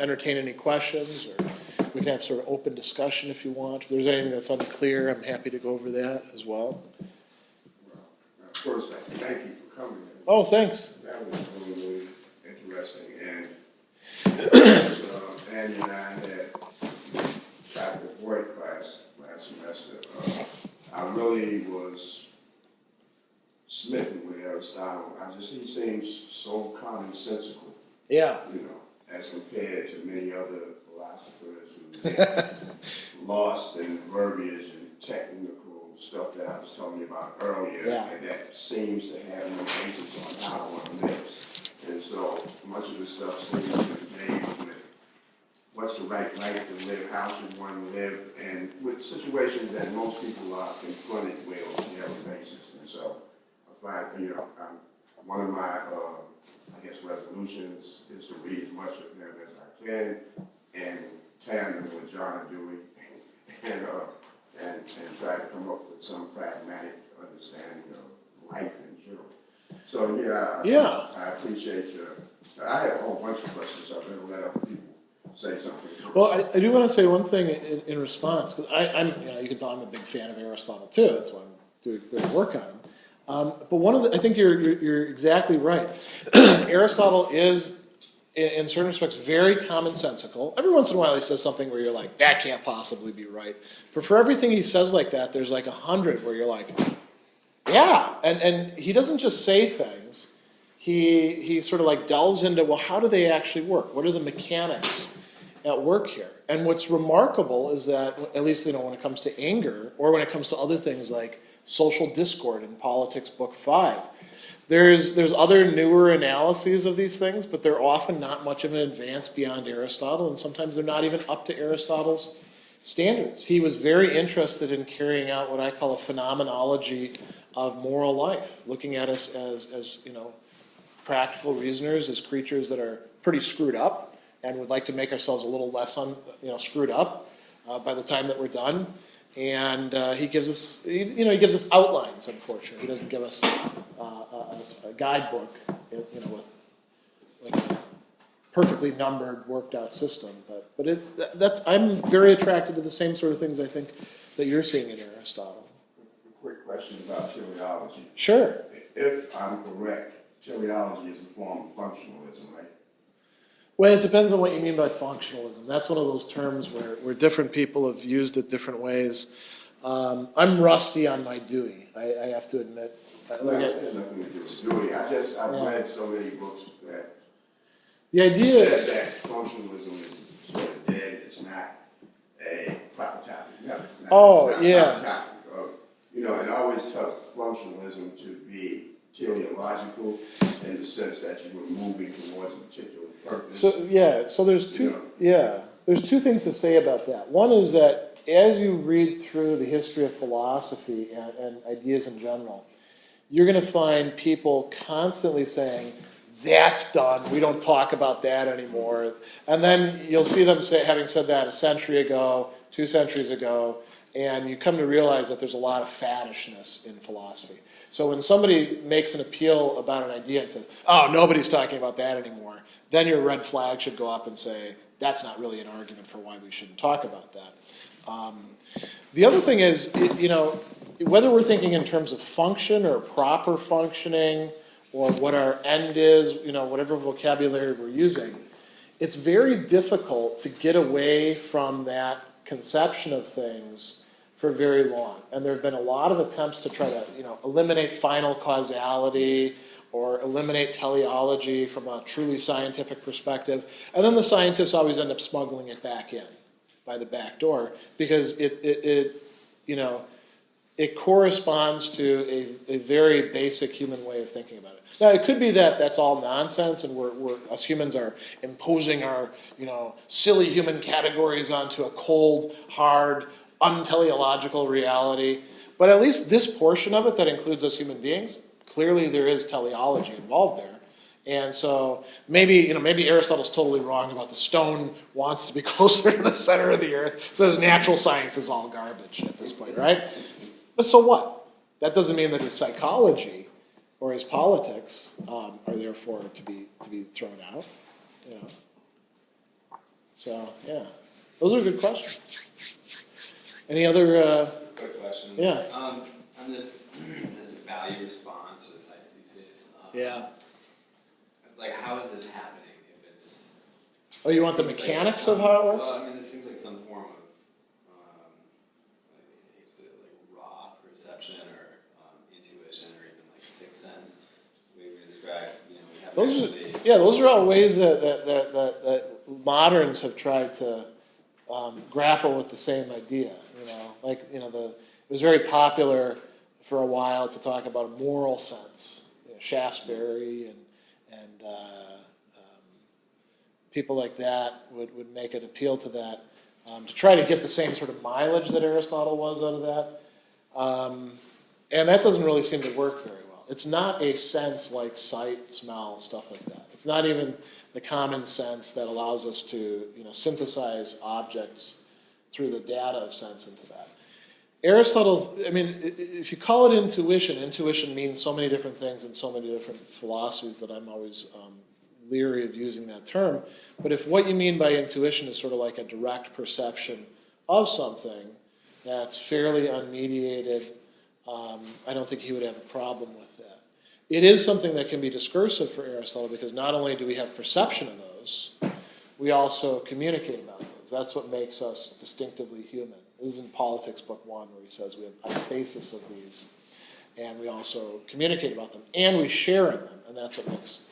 entertain any questions, or we can have sort of open discussion if you want. If there's anything that's unclear, I'm happy to go over that as well. Well, first, thank you for coming. Oh, thanks. That was really interesting. And Andy and I had tried the Boyd class last semester. I really was smitten with Aristotle. He seems so commonsensical. Yeah. As compared to many other philosophers who lost in verbiage and technical stuff that I was telling you about earlier, Yeah. and that seems to have no basis on how one lives. And so much of the stuff seems to be made with what's the right life to live, how should one live, and with situations that most people are confronted with on a daily basis. And so I find, one of my, resolutions is to read as much of them as I can, and tandem with John Dewey, and try to come up with some pragmatic understanding of life in general. So I appreciate I have a whole bunch of questions, so I'm going to let other people say something. Well, I do want to say one thing in response, because I'm, you can tell I'm a big fan of Aristotle too. That's why I'm doing work on him. But I think you're exactly right. Aristotle is, in certain respects, very commonsensical. Every once in a while he says something where you're like, that can't possibly be right. But for everything he says like that, there's like 100 where you're like, yeah. And he doesn't just say things. He sort of like delves into, well, how do they actually work? What are the mechanics at work here? And what's remarkable is that, at least when it comes to anger, or when it comes to other things like social discord in Politics, Book 5, there's other newer analyses of these things, but they're often not much of an advance beyond Aristotle, and sometimes they're not even up to Aristotle's standards. He was very interested in carrying out what I call a phenomenology of moral life, looking at us as practical reasoners, as creatures that are pretty screwed up and would like to make ourselves a little less screwed up by the time that we're done. And he gives us, he gives us outlines. Unfortunately, he doesn't give us a guidebook, with like a perfectly numbered, worked out system. But I'm very attracted to the same sort of things I think that you're seeing in Aristotle. A quick question about teleology. Sure. If I'm correct, teleology is a form of functionalism, right? Well, it depends on what you mean by functionalism. That's one of those terms where different people have used it different ways. I'm rusty on my Dewey, I have to admit. It has nothing to do with Dewey. I've read so many books that the idea said that functionalism is sort of dead. It's not a proper topic. No, it's not. Oh, it's not yeah. a proper topic. And I always took functionalism to be teleological in the sense that you were moving towards a particular purpose. So there's two things to say about that. One is that as you read through the history of philosophy and ideas in general, you're going to find people constantly saying, that's done, we don't talk about that anymore. And then you'll see them having said that a century ago, 2 centuries ago, and you come to realize that there's a lot of faddishness in philosophy. So when somebody makes an appeal about an idea and says, oh, nobody's talking about that anymore, then your red flag should go up and say, that's not really an argument for why we shouldn't talk about that. The other thing is, whether we're thinking in terms of function or proper functioning or what our end is, whatever vocabulary we're using, it's very difficult to get away from that conception of things for very long. And there have been a lot of attempts to try to, eliminate final causality or eliminate teleology from a truly scientific perspective. And then the scientists always end up smuggling it back in by the back door because it it corresponds to a very basic human way of thinking about it. Now, it could be that that's all nonsense, and us humans are imposing our, silly human categories onto a cold, hard, unteleological reality. But at least this portion of it that includes us human beings, clearly there is teleology involved there. And so maybe Aristotle's totally wrong about the stone wants to be closer to the center of the earth, so his natural science is all garbage at this point, right? But so what? That doesn't mean that his psychology or his politics are therefore to be thrown out. So yeah, those are good questions. Any other? Quick question. Yeah. On this value response or this thesis. Yeah. Like, how is this happening? If it's Oh, you want the mechanics of how it works? Well, I mean, it seems like some form of raw perception or intuition or even like sixth sense. We describe, we have Those are all ways that moderns have tried to grapple with the same idea. It was very popular for a while to talk about a moral sense. Shaftesbury and people like that would make an appeal to that to try to get the same sort of mileage that Aristotle was out of that. And that doesn't really seem to work very well. It's not a sense like sight, smell, stuff like that. It's not even the common sense that allows us to synthesize objects through the data of sense into that. Aristotle, if you call it intuition means so many different things in so many different philosophies that I'm always leery of using that term. But if what you mean by intuition is sort of like a direct perception of something that's fairly unmediated, I don't think he would have a problem with that. It is something that can be discursive for Aristotle because not only do we have perception of those, we also communicate about those. That's what makes us distinctively human. This is in Politics, Book 1, where he says we have a stasis of these, and we also communicate about them, and we share in them, and that's what makes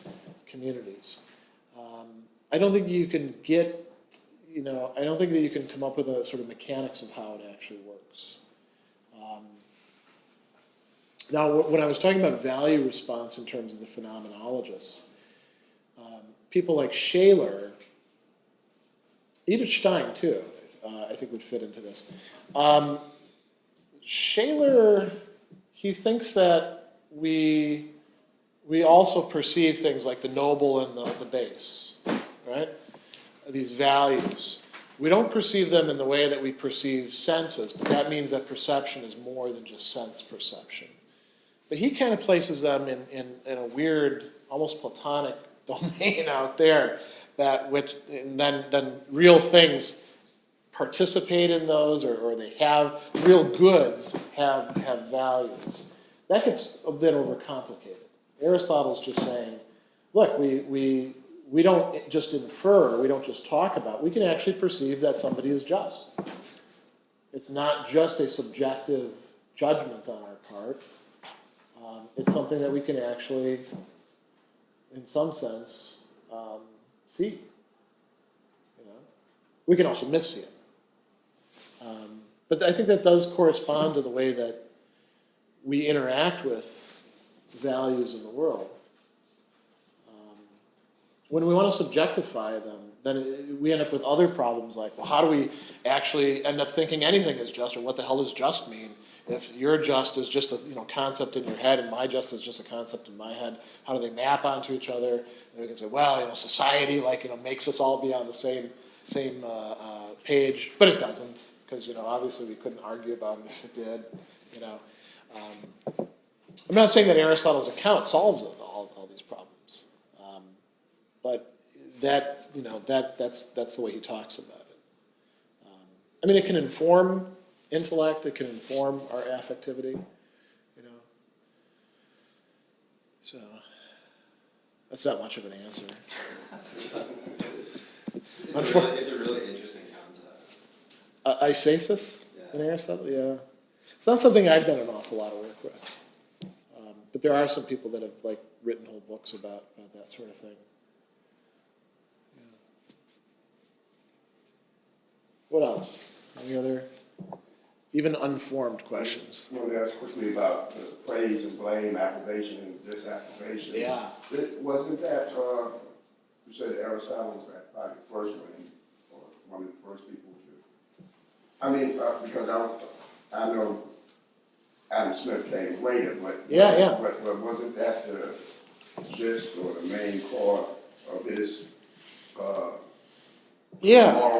communities. I don't think you can I don't think that you can come up with a sort of mechanics of how it actually works. Now, when I was talking about value response in terms of the phenomenologists, people like Shaler, Edith Stein too, I think would fit into this. Shaler, he thinks that we also perceive things like the noble and the base, right? These values. We don't perceive them in the way that we perceive senses, but that means that perception is more than just sense perception. But he kind of places them in a weird, almost Platonic domain out there, and then real things participate in those, or they have real goods have values. That gets a bit overcomplicated. Aristotle's just saying, look, we don't just infer, we don't just talk about, we can actually perceive that somebody is just. It's not just a subjective judgment on our part. It's something that we can actually, in some sense, see. We can also missee it. But I think that does correspond to the way that we interact with values in the world. When we want to subjectify them, then we end up with other problems like, well, how do we actually end up thinking anything is just, or what the hell does just mean? If your just is just a concept in your head and my just is just a concept in my head, how do they map onto each other? And we can say, well, society makes us all be on the same page, but it doesn't, because obviously we couldn't argue about it if it did. I'm not saying that Aristotle's account solves all these problems, but that's the way he talks about it. It can inform intellect, it can inform our affectivity, So that's not much of an answer. It's a really interesting concept. Eisesis in Aristotle, yeah. It's not something I've done an awful lot of work with. But there are some people that have written whole books about that sort of thing. Yeah. What else? Any other even unformed questions. I want to ask quickly about praise and blame, approbation and disapprobation. Yeah. Wasn't that, you said Aristotle was that probably the first one, or one of the first people to, I mean, because I know Adam Smith came later, but but wasn't that the gist or the main core of his moral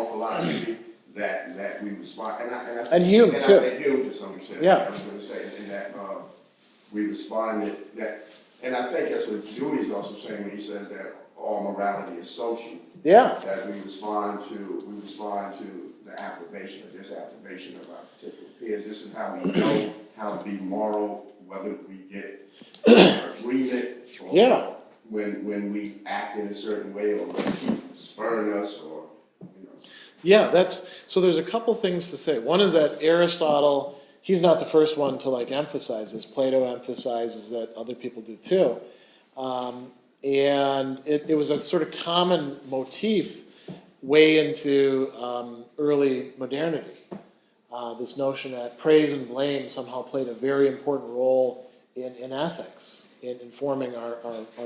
philosophy that we respond, And Hume too. And Hume to some extent. Yeah. I was going to say, and that we responded that, and I think that's what Dewey's also saying when he says that all morality is social. Yeah. That we respond to the approbation or disapprobation of our particular peers. This is how we know how to be moral, whether we get agreement or when we act in a certain way, or when people spurn us, or Yeah, so there's a couple things to say. One is that Aristotle, he's not the first one to emphasize this. Plato emphasizes that, other people do too. And it was a sort of common motif way into early modernity. This notion that praise and blame somehow played a very important role in ethics, in informing our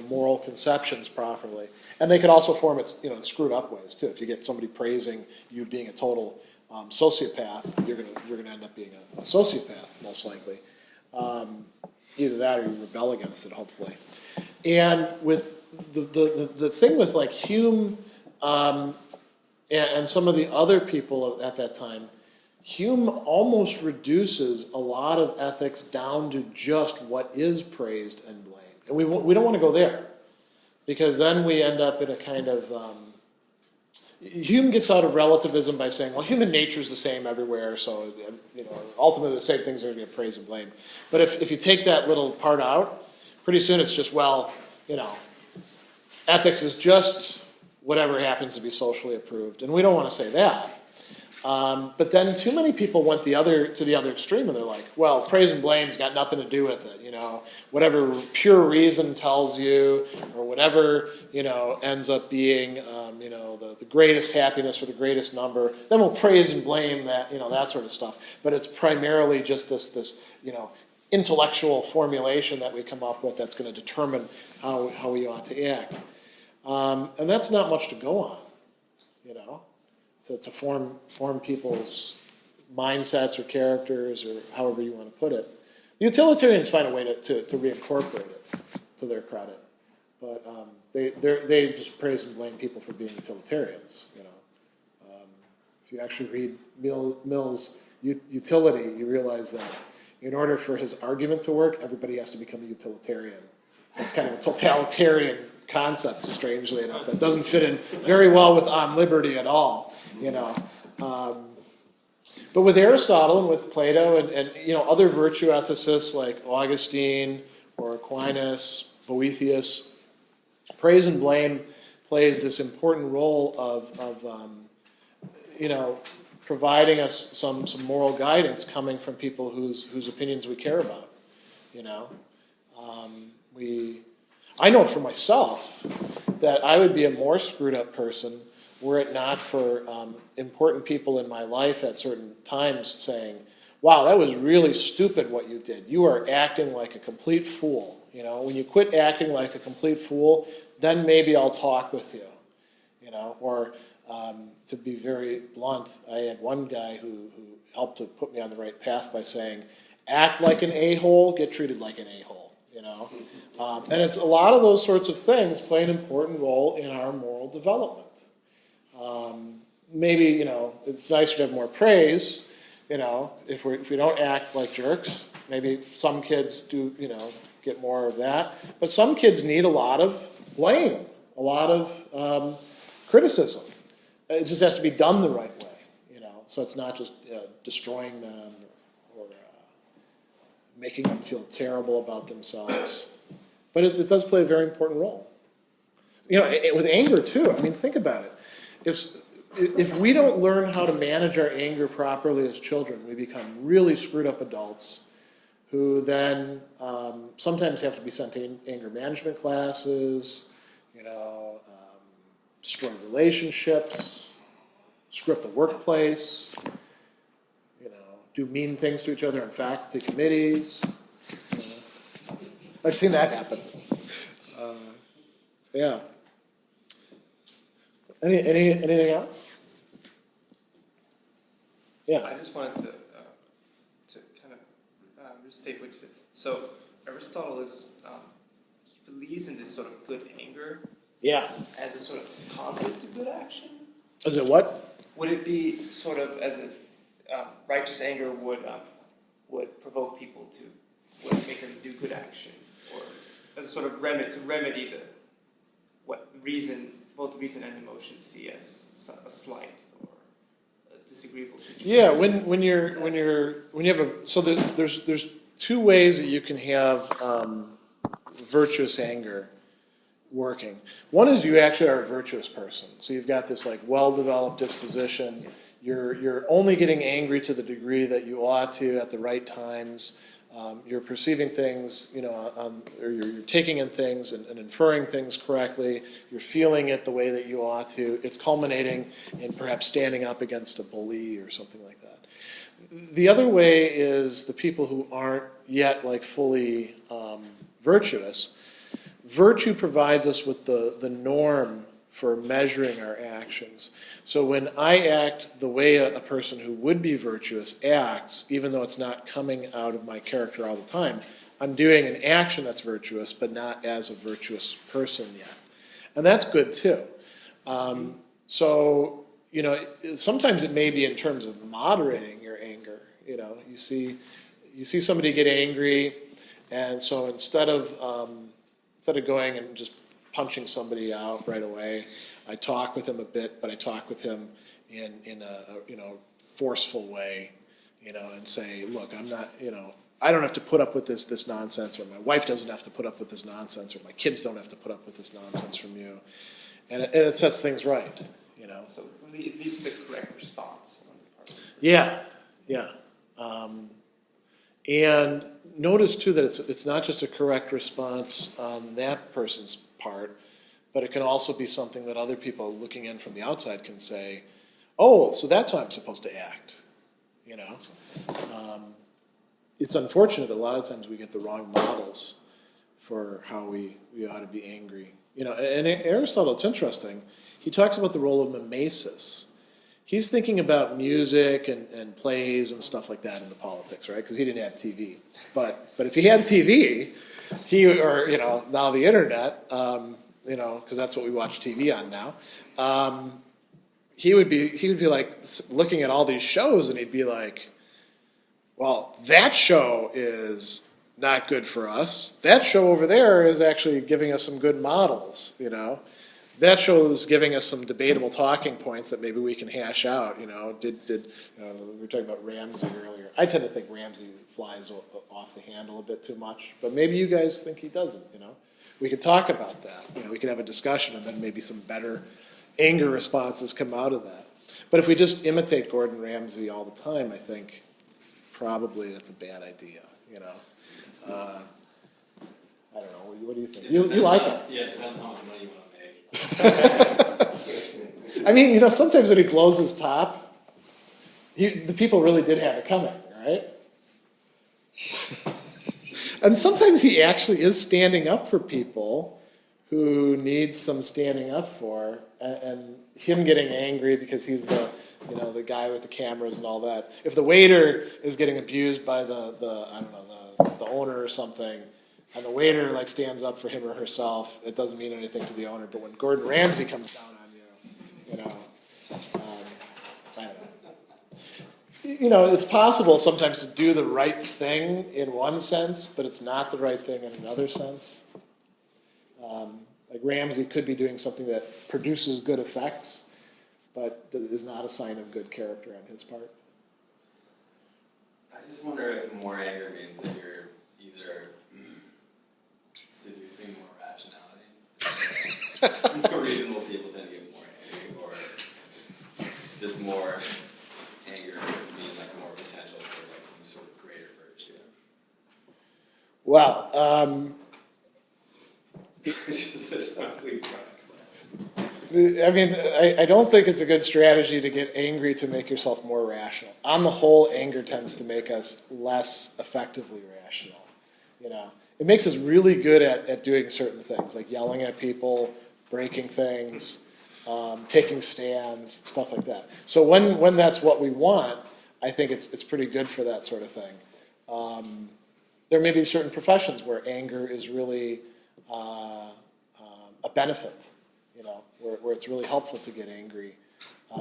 moral conceptions properly. And they could also form it, in screwed up ways too. If you get somebody praising you being a total sociopath, you're gonna end up being a sociopath most likely. Either that or you rebel against it, hopefully. And with the thing with Hume and some of the other people at that time, Hume almost reduces a lot of ethics down to just what is praised and blamed. And we don't want to go there, because then we end up in a kind of... Hume gets out of relativism by saying, well, human nature is the same everywhere, so ultimately the same things are going to get praised and blamed. But if you take that little part out, pretty soon it's just, ethics is just whatever happens to be socially approved. And we don't want to say that. But then too many people went to the other extreme, and they're like, well, praise and blame's got nothing to do with it, whatever pure reason tells you, or whatever, ends up being, the greatest happiness or the greatest number, then we'll praise and blame that, that sort of stuff. But it's primarily just this intellectual formulation that we come up with that's going to determine how we ought to act. And that's not much to go on, to form people's mindsets or characters, or however you want to put it. The utilitarians find a way to reincorporate it, to their credit, but they just praise and blame people for being utilitarians. If you actually read Mill's Utility, you realize that in order for his argument to work, everybody has to become a utilitarian. So it's kind of a totalitarian concept, strangely enough, that doesn't fit in very well with On Liberty at all. But with Aristotle and with Plato and other virtue ethicists like Augustine or Aquinas, Boethius, praise and blame plays this important role of providing us some moral guidance coming from people whose opinions we care about. I know for myself that I would be a more screwed up person were it not for important people in my life at certain times saying, wow, that was really stupid what you did. You are acting like a complete fool. When you quit acting like a complete fool, then maybe I'll talk with you. Or to be very blunt, I had one guy who helped to put me on the right path by saying, act like an a-hole, get treated like an a-hole. And it's a lot of those sorts of things play an important role in our moral development. Maybe, it's nicer to have more praise, if we don't act like jerks. Maybe some kids do, get more of that. But some kids need a lot of blame, a lot of criticism. It just has to be done the right way, So it's not just destroying them or making them feel terrible about themselves. But it does play a very important role. With anger too. I mean, think about it. If we don't learn how to manage our anger properly as children, we become really screwed up adults who then sometimes have to be sent to anger management classes, destroy relationships, screw up the workplace, do mean things to each other in faculty committees. I've seen that happen. Yeah. Anything else? Yeah. I just wanted to kind of restate what you said. So Aristotle he believes in this sort of good anger Yeah. as a sort of conduit to good action. Is it what? Would it be sort of as if righteous anger would provoke people to make them do good action, or as a sort of remedy both reason and emotion see as a slight or a disagreeable situation? Yeah. When you have so there's two ways that you can have virtuous anger working. One is you actually are a virtuous person. So you've got this like well-developed disposition. You're only getting angry to the degree that you ought to at the right times. You're perceiving things, or you're taking in things and inferring things correctly. You're feeling it the way that you ought to. It's culminating in perhaps standing up against a bully or something like that. The other way is the people who aren't yet like fully virtuous. Virtue provides us with the norm for measuring our actions. So when I act the way a person who would be virtuous acts, even though it's not coming out of my character all the time, I'm doing an action that's virtuous, but not as a virtuous person yet. And that's good too. So, sometimes it may be in terms of moderating your anger. You see somebody get angry, and so instead of going and just punching somebody out right away, I talk with him a bit, but I talk with him in a forceful way, and say, look, I'm not, I don't have to put up with this nonsense, or my wife doesn't have to put up with this nonsense, or my kids don't have to put up with this nonsense from you, and it sets things right, So it leads to the correct response on the part of the person. Yeah. And notice too that it's not just a correct response on that person's part, but it can also be something that other people looking in from the outside can say, oh, so that's how I'm supposed to act. It's unfortunate that a lot of times we get the wrong models for how we ought to be angry. And Aristotle, it's interesting, he talks about the role of mimesis. He's thinking about music and plays and stuff like that into politics, right? Because he didn't have TV. But if he had TV, now the internet, because that's what we watch TV on now, he would be like looking at all these shows, and he'd be like, well, that show is not good for us. That show over there is actually giving us some good models, That show is giving us some debatable talking points that maybe we can hash out. We were talking about Ramsey earlier. I tend to think Ramsey flies off the handle a bit too much, but maybe you guys think he doesn't. We could talk about that. We could have a discussion, and then maybe some better anger responses come out of that. But if we just imitate Gordon Ramsay all the time, I think probably that's a bad idea. I don't know. What do you think? You like it? Yeah, it depends on how much money you want to make. I mean, sometimes when he blows his top, the people really did have it coming, right? And sometimes he actually is standing up for people who need some standing up for, and him getting angry because he's the guy with the cameras and all that. If the waiter is getting abused by the owner or something, and the waiter stands up for him or herself, it doesn't mean anything to the owner. But when Gordon Ramsay comes down on you, I don't know. It's possible sometimes to do the right thing in one sense, but it's not the right thing in another sense. Like Ramsay could be doing something that produces good effects, but is not a sign of good character on his part. I just wonder if more anger means that you're either seducing more rationality. More reasonable people tend to get more angry, or just more anger mean more potential for some sort of greater virtue. Well, Which is a totally wrong question. I mean, I don't think it's a good strategy to get angry to make yourself more rational. On the whole, anger tends to make us less effectively rational. You know, it makes us really good at doing certain things, like yelling at people, breaking things, taking stands, stuff like that. So when that's what we want, I think it's pretty good for that sort of thing. There may be certain professions where anger is really a benefit, you know, where it's really helpful to get angry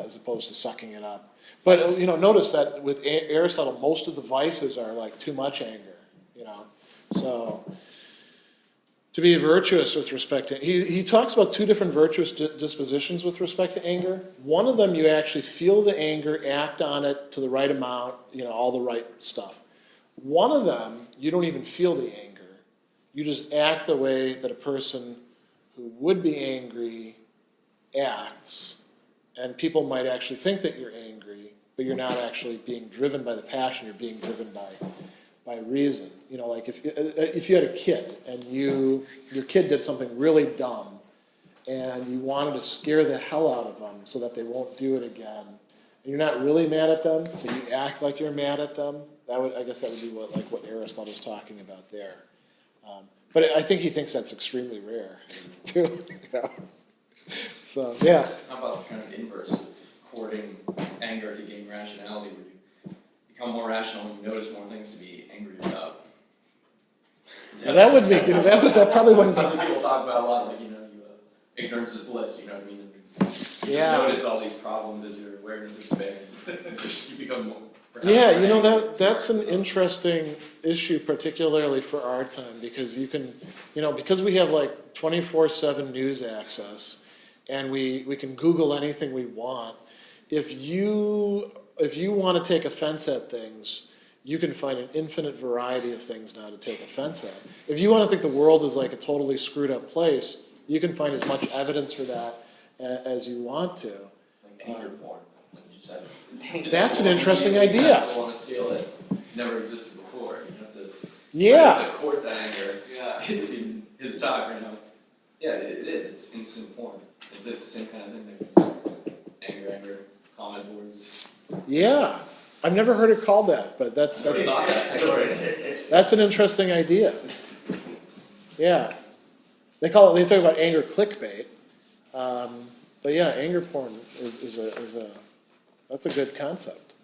as opposed to sucking it up. But, you know, notice that with Aristotle, most of the vices are like too much anger, you know. So to be virtuous with respect to, he talks about two different virtuous dispositions with respect to anger. One of them, you actually feel the anger, act on it to the right amount, you know, all the right stuff. One of them, you don't even feel the anger. You just act the way that a person who would be angry acts, and people might actually think that you're angry, but you're not actually being driven by the passion, you're being driven by reason. You know, like if you had a kid and your kid did something really dumb and you wanted to scare the hell out of them so that they won't do it again, and you're not really mad at them, but you act like you're mad at them, I guess that would be what Aristotle's talking about there. But I think he thinks that's extremely rare, too. You know? So, yeah. How about the kind of inverse of courting anger to gain rationality, where you become more rational and you notice more things to be angry about? Well, that would be, that probably wouldn't Some people talk about a lot, like, you know, ignorance is bliss, you know what I mean? And you just notice all these problems as your awareness expands. You become more. Yeah, you know, that's an interesting issue, particularly for our time, because you can, you know, because we have like 24/7 news access, and we can Google anything we want. If you want to take offense at things, you can find an infinite variety of things now to take offense at. If you want to think the world is like a totally screwed up place, you can find as much evidence for that as you want to. Like anger porn, like you said. That's an interesting idea. On a scale that never existed before. You have to court that anger in his time right now. Yeah, it is. It's instant porn. It's the same kind of thing. Anger, comment boards. Yeah, I've never heard it called that, but that's not that. That's an interesting idea. Yeah, they talk about anger clickbait, but yeah, anger porn is that's a good concept.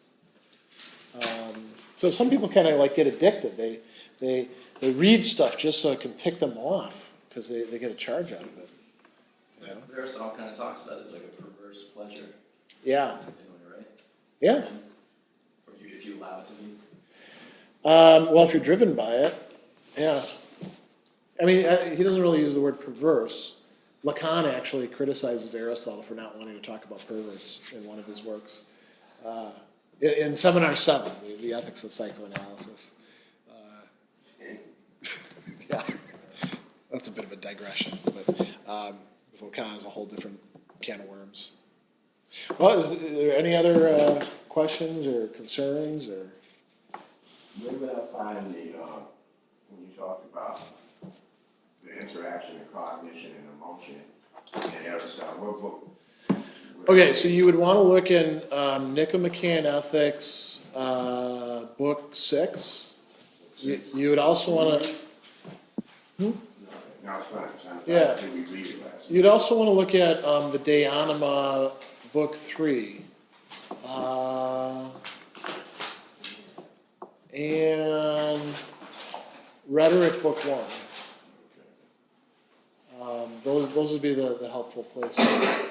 So some people kind of like get addicted. They read stuff just so it can tick them off because they get a charge out of it. You know? Aristotle kind of talks about it. It's like a perverse pleasure. Yeah. Right? Yeah. Or if you allow it to be. Well, if you're driven by it, yeah. I mean, he doesn't really use the word perverse. Lacan actually criticizes Aristotle for not wanting to talk about perverts in one of his works. In Seminar 7, the Ethics of Psychoanalysis. Yeah, that's a bit of a digression, but Lacan is a whole different can of worms. Well, is there any other questions or concerns? Or Where would I find when you talk about the interaction of cognition and emotion in Aristotle, what book? Okay, so you would want to look in Nicomachean Ethics, book 6. You would also want to. No, it's fine. Yeah. We read it last You'd also want to look at the De Anima, book 3. And Rhetoric, book 1. Those would be the helpful places.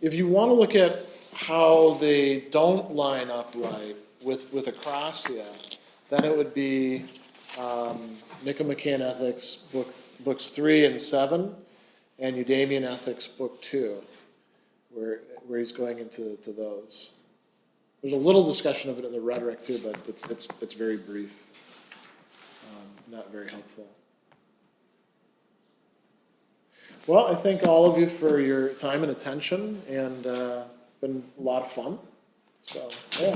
If you want to look at how they don't line up right with acrosia, then it would be Nicomachean Ethics, books 3 and 7, and Eudamian Ethics, book 2, where he's going into those. There's a little discussion of it in the Rhetoric too, but it's very brief, not very helpful. Well, I thank all of you for your time and attention, and it's been a lot of fun. So, yeah.